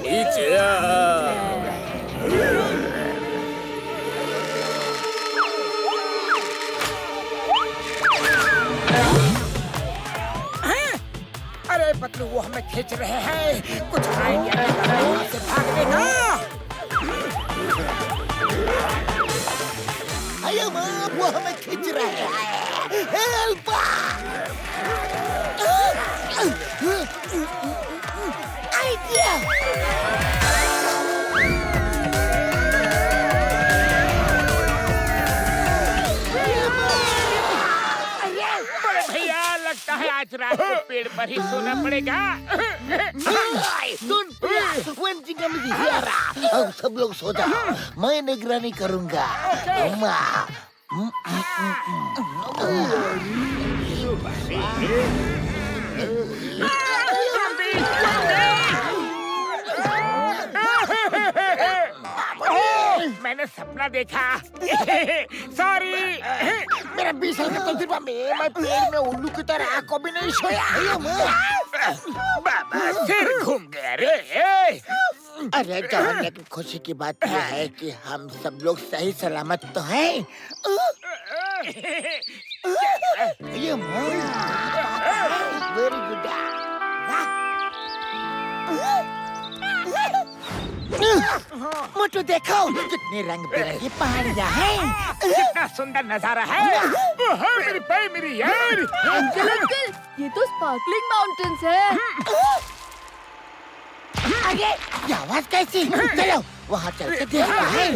नीचे अरे पतलू, वो हमें खींच रहे हैं, कुछ आइडिया नहीं से भागने का। अरे माँ, वो हमें खींच रहे हैं। हेल्प! आइडिया! बड़े भैया, लगता है आज रात को पेड़ पर ही सोना पड़ेगा। सुन प्रिया, अब सब लोग सो जाओ, मैं निगरानी करूंगा। माँ, मैंने सपना देखा। सॉरी। मेरा 20 साल का तजुर्बा में मैं पेड़ में उल्लू की तरह आंखों भी नहीं सोया। बाबा सिर घूम गया रे। अरे जवान, लेकिन खुशी की बात यह है कि हम सब लोग सही सलामत तो हैं। ये वेरी गुड। मोटू देखो कितने रंग बिरंगी पहाड़ियाँ हैं। कितना सुंदर नजारा है। मेरी पैर, मेरी यार। अंकल, ये तो स्पार्कलिंग माउंटेन्स है। अरे ये आवाज कैसी? चलो वहाँ चल के देखते हैं।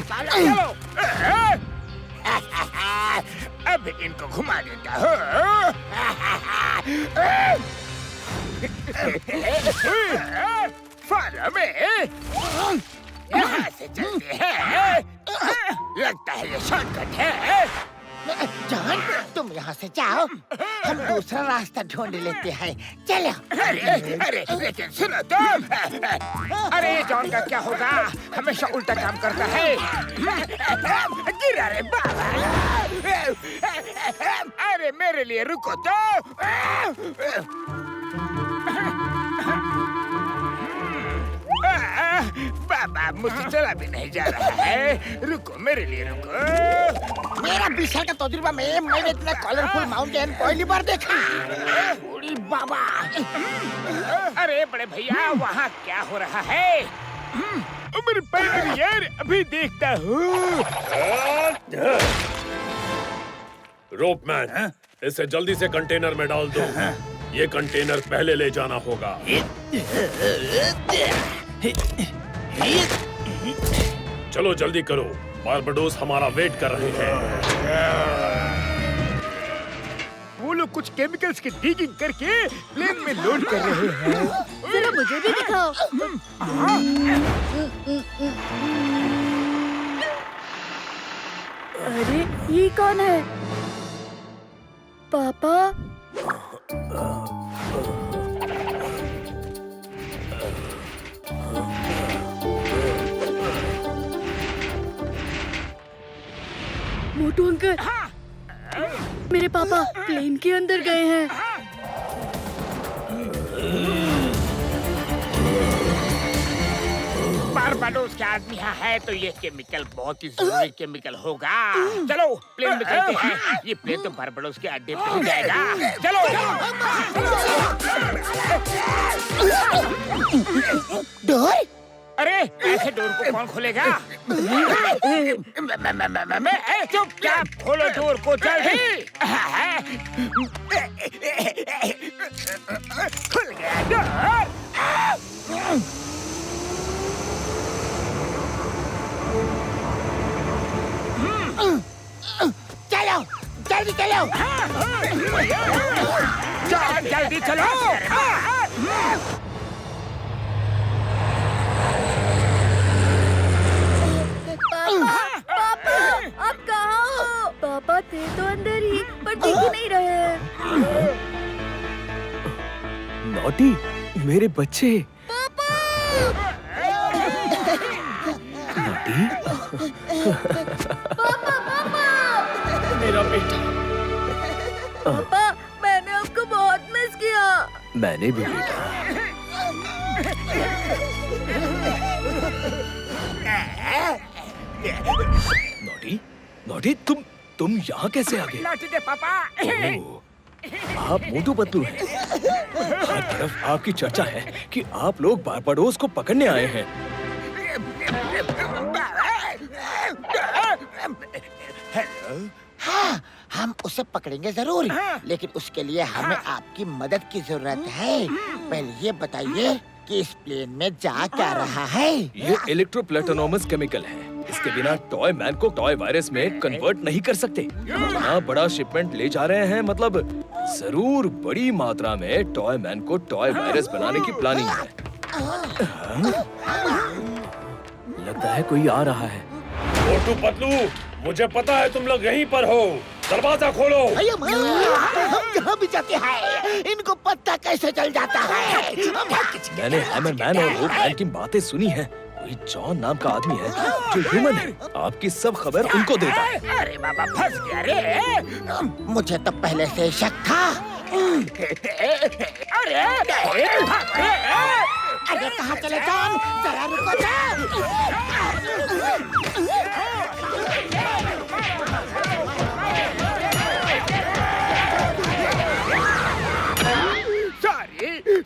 अब इनको घुमा देता हूँ। फॉलो में यहाँ से चलते हैं। लगता है ये शॉर्टकट है। जॉन, तुम यहाँ से जाओ, हम दूसरा रास्ता ढूंढ लेते हैं। चलो। अरे लेकिन सुनो तुम। अरे जॉन का क्या होगा? हमेशा उल्टा काम करता है। गिरा रे बाबा। अरे मेरे लिए रुको तो। बाबा मुझसे चला भी नहीं जा रहा है। रुको, मेरे लिए रुको। मेरा 20 साल का तजुर्बा में मैंने इतना कलरफुल माउंटेन पहली बार देखा। उड़ी बाबा। अरे बड़े भैया, वहाँ क्या हो रहा है? मेरे पैर यार, अभी देखता हूँ। रोपमैन, इसे जल्दी से कंटेनर में डाल दो। ये कंटेनर पहले ले जाना होगा। चलो जल्दी करो, बारबाडोस हमारा वेट कर रहे हैं। वो लोग कुछ केमिकल्स की डिगिंग करके प्लेन में लोड कर रहे हैं। जरा मुझे भी दिखाओ। अरे ये कौन है? पापा? मोटू अंकल, मेरे पापा प्लेन के अंदर गए हैं। बारबाडोस के आदमी यहाँ है तो ये केमिकल बहुत ही जरूरी केमिकल होगा। चलो प्लेन में चलते हैं। ये प्लेन तो बारबाडोस के अड्डे पे ही जाएगा। चलो। डोर? अरे ऐसे डोर को कौन खोलेगा? मैं चुपचाप खोलो डोर को जल्दी। खुल गया डोर। चलो, जल्दी चलो। जल्दी चलो। पापा, आप कहाँ हो? पापा थे तो अंदर ही, पर दिख ही नहीं रहे हैं। नॉटी, मेरे बच्चे। नॉटी, मेरा बेटा। पापा, मैंने आपको बहुत मिस किया। मैंने भी बेटा। नॉटी, नॉटी, तुम यहाँ कैसे आ गए? लौट दे पापा। आप मोटू पतलू हैं। हर तरफ आपकी चर्चा है कि आप लोग बारबाडोस को पकड़ने आए हैं। हाँ, हम उसे पकड़ेंगे जरूर, लेकिन उसके लिए हमें आपकी मदद की जरूरत है। पहले ये बताइए कि इस प्लेन में जा क्या रहा है? ये इलेक्ट्रोप्लेटोनोमस केमिकल है। इसके बिना टॉय मैन को टॉय वायरस में कन्वर्ट नहीं कर सकते। इतना बड़ा शिपमेंट ले जा रहे हैं, मतलब जरूर बड़ी मात्रा में टॉय मैन को टॉय वायरस बनाने की प्लानिंग है। लगता है कोई आ रहा है। मोटू पतलू, मुझे पता है तुम लोग यहीं पर हो। दरवाजा खोलो। हम जहाँ भी जाते हैं, इनको पता कैसे चल जाता है? मैंने हैमरमैन और रोपमैन की बातें सुनी हैं। कोई जॉन नाम का आदमी है जो ह्यूमन है। आपकी सब खबर उनको देता है। अरे बाबा, फंस गया रे। मुझे तो पहले से शक था। अरे कहाँ चले जॉन? जरा रुको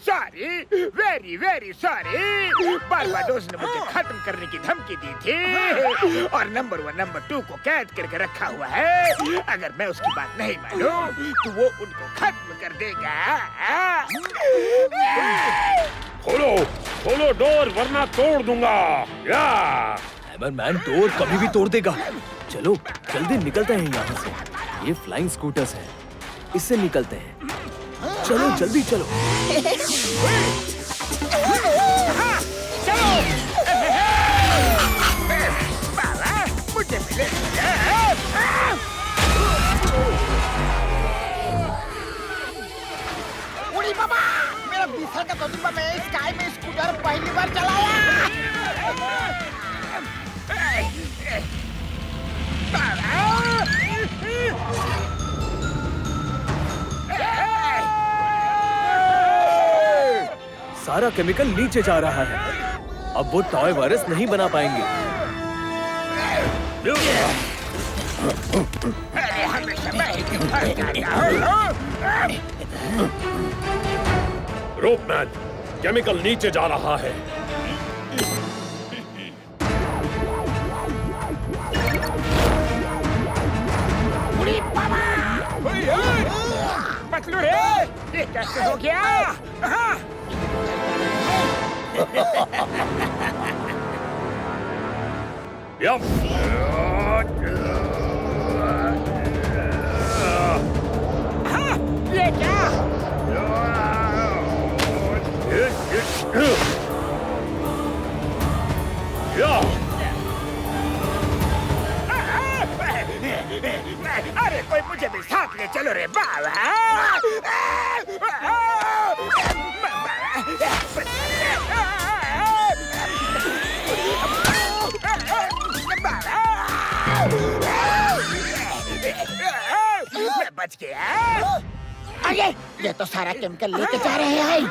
सॉरी, वेरी सॉरी। बारबाडोस ने मुझे खत्म करने की धमकी दी थी और नंबर 1 नंबर 2 को कैद करके रखा हुआ है। अगर मैं उसकी बात नहीं मानूं तो वो उनको खत्म कर देगा। खोलो डोर, वरना तोड़ दूंगा। हैमरमैन डोर कभी भी तोड़ देगा। चलो जल्दी निकलते हैं यहाँ से। ये फ्लाइंग स्कूटर्स है, इससे निकलते हैं। चलो जल्दी चलो। चलो। बाबा, मुझे मिले। था कि तो मैं स्काई में स्कूटर पहली बार चलाया। सारा केमिकल नीचे जा रहा है। अब वो टॉय वायरस नहीं बना पाएंगे। रोपमैन, केमिकल नीचे जा रहा है। पतलू रे, ये कैसे हो गया? ये क्या? अरे कोई मुझे भी साथ ले चलो रे बाबा। मैं बच गया। अरे ये तो सारा केमिकल लेके जा रहे हैं।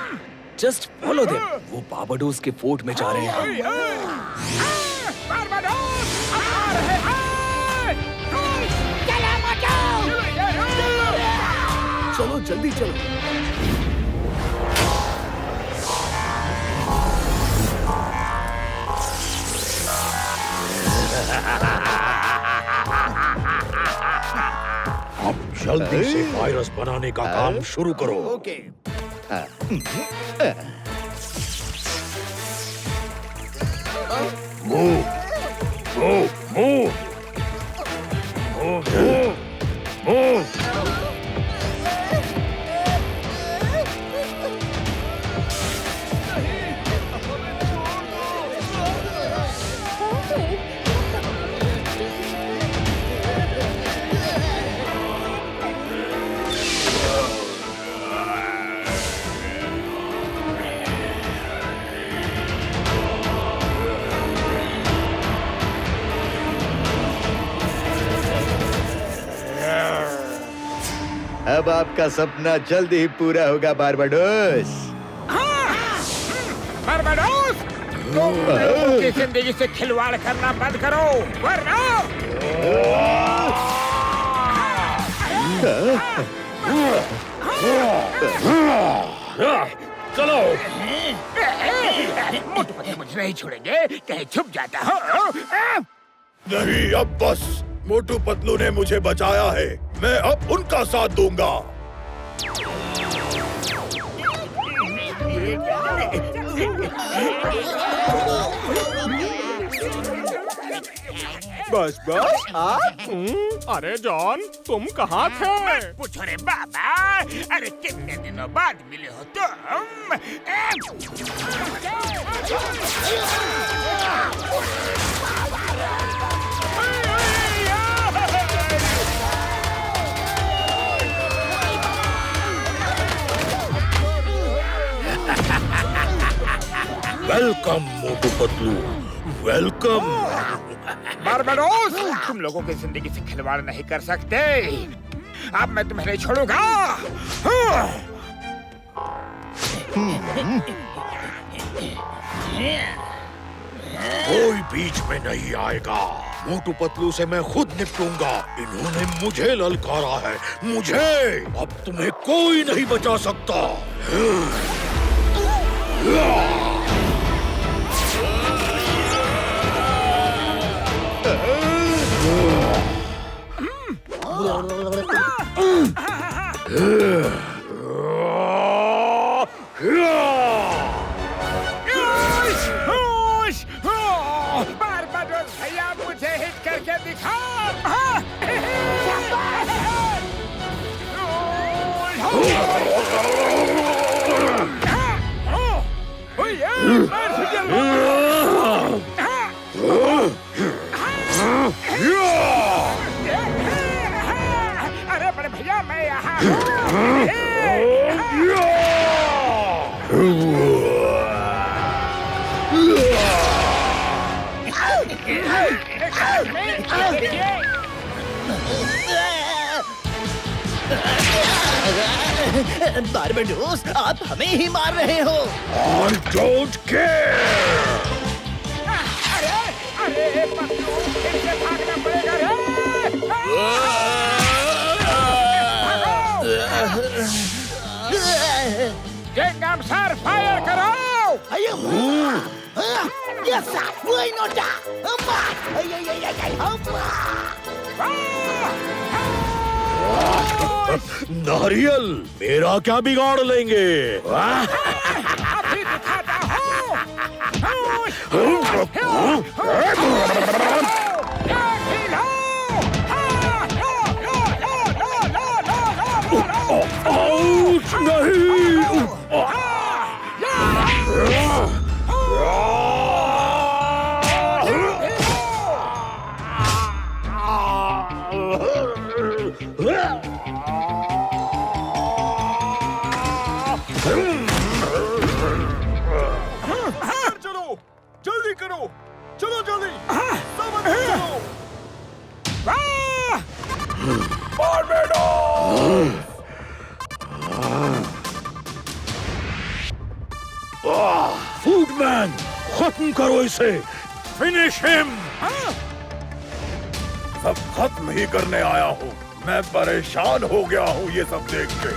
Just follow them. वो बारबाडोस के फोर्ट में जा रहे हैं। बारबाडोस आ रहे हैं। चलो जल्दी चलो। अब जल्दी से वायरस बनाने का काम शुरू करो। Okay. Move, move, move, move, move. अब आपका सपना जल्दी ही पूरा होगा बारबाडोस। बारबाडोस, तुम लोगों की जिंदगी से खिलवाड़ करना बंद करो, वरना चलो। मोटू पतलू मुझे नहीं छोड़ेंगे, कहीं छुप जाता हूँ। नहीं, अब बस। मोटू पतलू ने मुझे बचाया है, मैं अब उनका साथ दूंगा। बस बस अरे जॉन, तुम कहाँ थे? पूछो रे बाबा, अरे कितने दिनों बाद मिले हो तुम? Welcome Motu Patlu, welcome. Barbados, तुम लोगों की जिंदगी से खिलवाड़ नहीं कर सकते। अब मैं तुम्हें नहीं छोड़ूंगा। कोई बीच में नहीं आएगा। मोटू पतलू से मैं खुद निपटूंगा। इन्होंने मुझे ललकारा है, मुझे। अब तुम्हें कोई नहीं बचा सकता। बारबाडोस भैया, मुझे हिट करके दिखा। अरे बड़े भैया, मैं यहाँ हूँ। मेरे शहर में ये देखिए। बारबेडोस, आप हमें ही मार रहे हो। I don't care! अरे पतलू, फिर से भागना पड़ेगा रे। जेंगम सर, फायर करो। नारियल मेरा क्या बिगाड़ लेंगे? अभी दिखाता हूँ। आउच नहीं! चलो, जल्दी करो, चलो जल्दी, सामान चलो। फूडमैन, खत्म करो इसे! Finish him! सब खत्म ही करने आया हूँ। मैं परेशान हो गया हूँ ये सब देख के।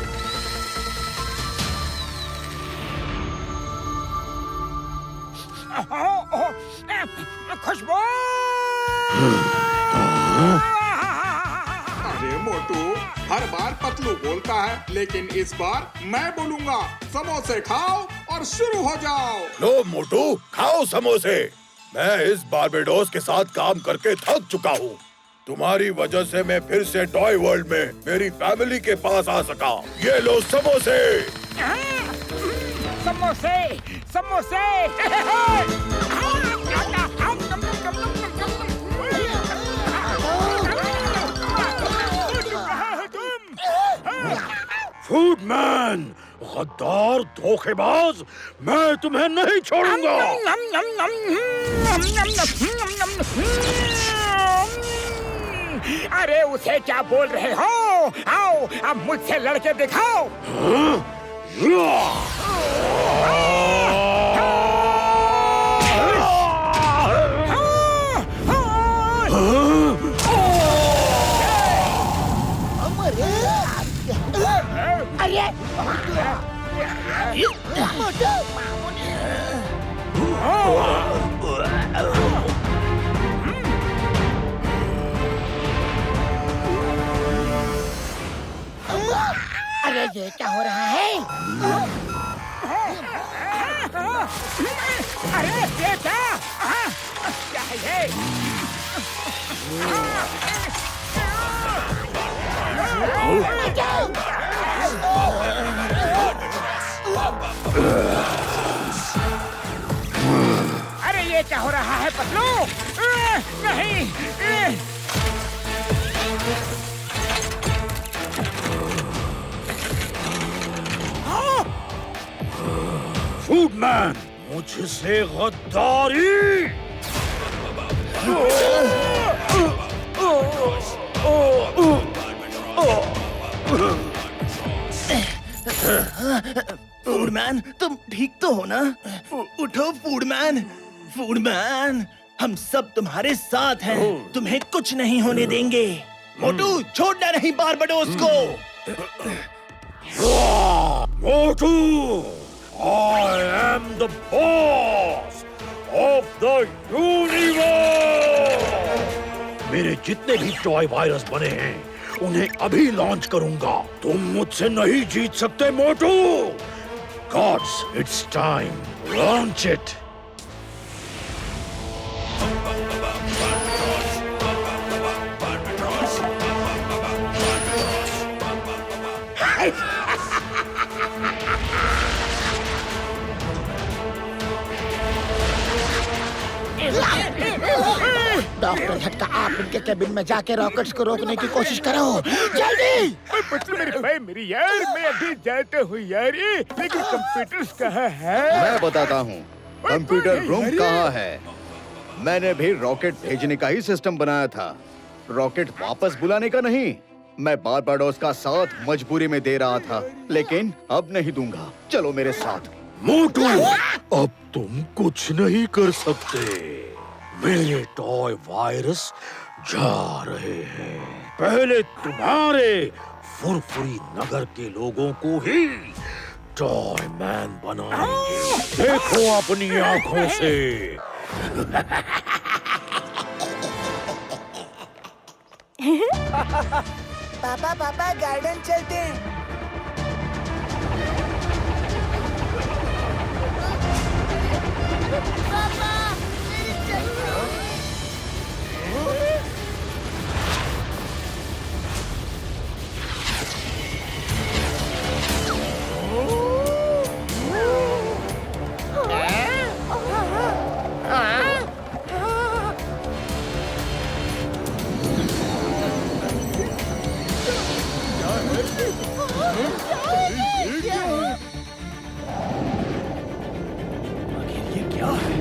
खुशबू। अरे मोटू, हर बार पतलू बोलता है, लेकिन इस बार मैं बोलूंगा। समोसे खाओ और शुरू हो जाओ। लो मोटू, खाओ समोसे। मैं इस बारबेडोस के साथ काम करके थक चुका हूँ। तुम्हारी वजह से मैं फिर से टॉय वर्ल्ड में मेरी फैमिली के पास आ सका। ये लो समोसे। समोसे, समोसे। फूडमैन, गद्दार, धोखेबाज, मैं तुम्हें नहीं छोड़ूंगा। अरे उसे क्या बोल रहे हो? आओ, अब मुझसे लड़के दिखाओ। अरे ये क्या हो रहा है? अरे ये क्या? क्या है ये? अरे ये क्या हो रहा है पतलू? नहीं। फूडमैन, मुझसे गद्दारी! फूडमैन, तुम ठीक तो हो ना? उठो फूडमैन, फूडमैन, हम सब तुम्हारे साथ हैं। तुम्हें कुछ नहीं होने देंगे। मोटू, छोड़ना नहीं बारबेडोस को। मोटू, I am the boss of the universe! मेरे जितने भी टॉय वायरस बने हैं, उन्हें अभी लॉन्च करूंगा। तुम मुझसे नहीं जीत सकते मोटू। Gods, it's time. Launch it. Doctor झटका, आप इनके केबिन में जाके रॉकेट्स को रोकने की कोशिश करो। जल्दी! पतलू मेरे भाई, मेरी यार, मैं अभी जाता हूँ यार। लेकिन कंप्यूटर्स कहाँ है? मैं बताता हूँ। कंप्यूटर रूम कहाँ है? मैंने भी रॉकेट भेजने का ही सिस्टम बनाया था, रॉकेट वापस बुलाने का नहीं। मैं बारबाडोस का साथ मजबूरी में दे रहा था, लेकिन अब नहीं दूंगा। चलो मेरे साथ। मोटू, अब तुम कुछ नहीं कर सकते। मेरे टॉय वायरस जा रहे हैं। पहले तुम्हारे फुरफुरी नगर के लोगों को ही टॉय मैन बनाएंगे। देखो अपनी आंखों से। पापा पापा गार्डन चलते हैं। पापा मेरी चक्कू। ये क्या है?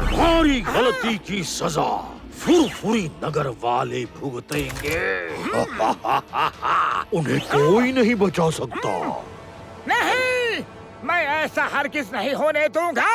तुम्हारी गलती की सजा फुरफुरी नगर वाले भुगतेंगे। उन्हें कोई नहीं बचा सकता। नहीं, मैं ऐसा हरगिज नहीं होने दूंगा।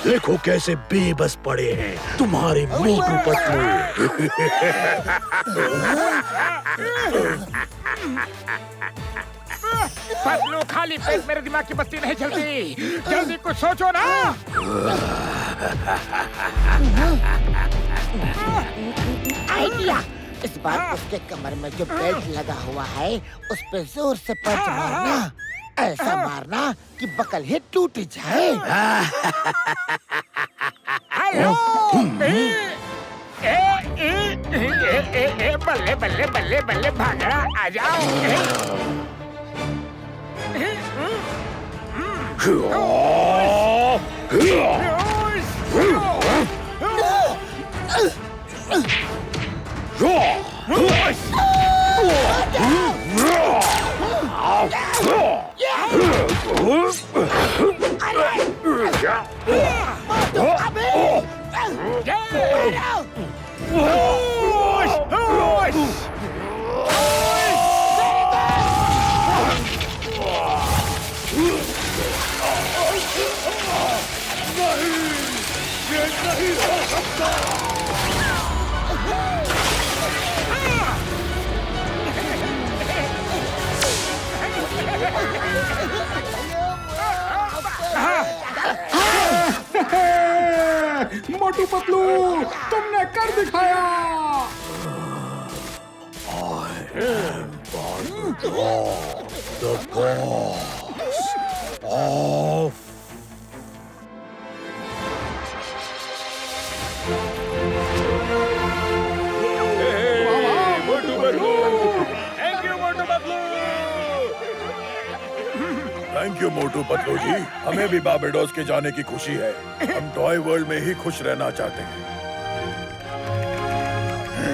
देखो कैसे बेबस पड़े हैं तुम्हारे मोटू पतलू। पतलू, खाली पेट मेरे दिमाग की बत्ती नहीं चलती। जल्दी कुछ सोचो ना। आइडिया। इस बार उसके कमर में जो बेल्ट लगा हुआ है उस पे जोर से पंच मारना। ऐसा मारना कि बकल ही टूट जाए। हेलो, बल्ले बल्ले बल्ले बल्ले भागड़ा, आ जाओ। मोटू पतलू, तुमने कर दिखाया। The boss of Motu Patlu, thank you Motu Patlu. Thank thank you Motu Patlu ji, हमें भी बारबाडोस के जाने की खुशी है। हम टॉय वर्ल्ड में ही खुश रहना चाहते हैं।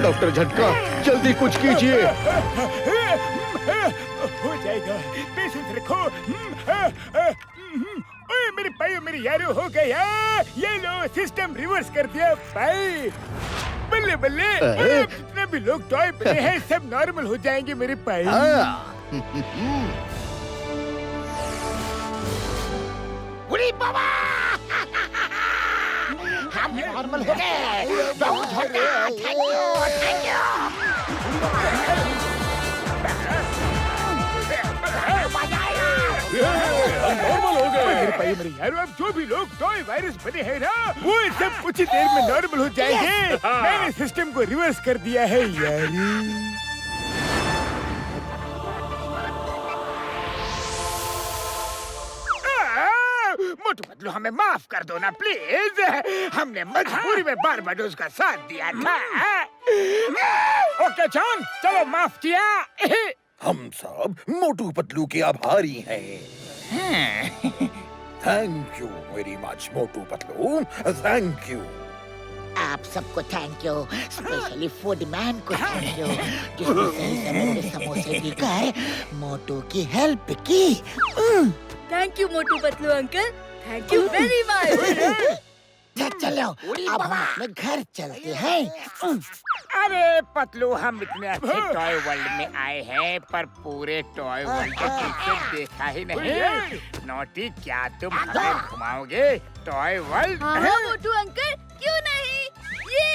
डॉक्टर झटका, जल्दी कुछ कीजिए। हो जाएगा, पेशेंस रखो। ओए मेरे भाई और मेरे यारों, हो गया। ये लो, सिस्टम रिवर्स कर दिया भाई। बल्ले बल्ले, अब जितने भी लोग टॉय बने हैं सब नॉर्मल हो जाएंगे मेरे भाई। बुरी बाबा, हम नॉर्मल हो गए। बहुत हो गया, थैंक यू। नॉर्मल हो गए मेरे भाई मेरे यारों। अब जो भी लोग टॉय वायरस बने हैं ना, वो सब कुछ ही देर में नॉर्मल हो जाएंगे। मैंने सिस्टम को रिवर्स कर दिया है यारी। मोटू पतलू, हमें माफ कर दो ना प्लीज। हमने मजबूरी में बारबाडोस का साथ दिया था। ओके जॉन, चलो माफ किया। हम सब मोटू पतलू के आभारी हैं। Thank you very much Motu Patlu, thank you. आप सबको thank you, specially food man को थैंक यू, जिसने सही समय पे समोसे देकर मोटू की हेल्प की। Thank you Motu Patlu uncle, thank you very much. चलो, अब हम अपने घर चलते हैं। अरे पतलू, हम इतने अच्छे टॉय वर्ल्ड में आए हैं पर पूरे टॉय वर्ल्ड को पीछे देखा ही नहीं। नोटी, क्या तुम हमें घुमाओगे टॉय वर्ल्ड? हाँ मोटू अंकल, क्यों नहीं। ये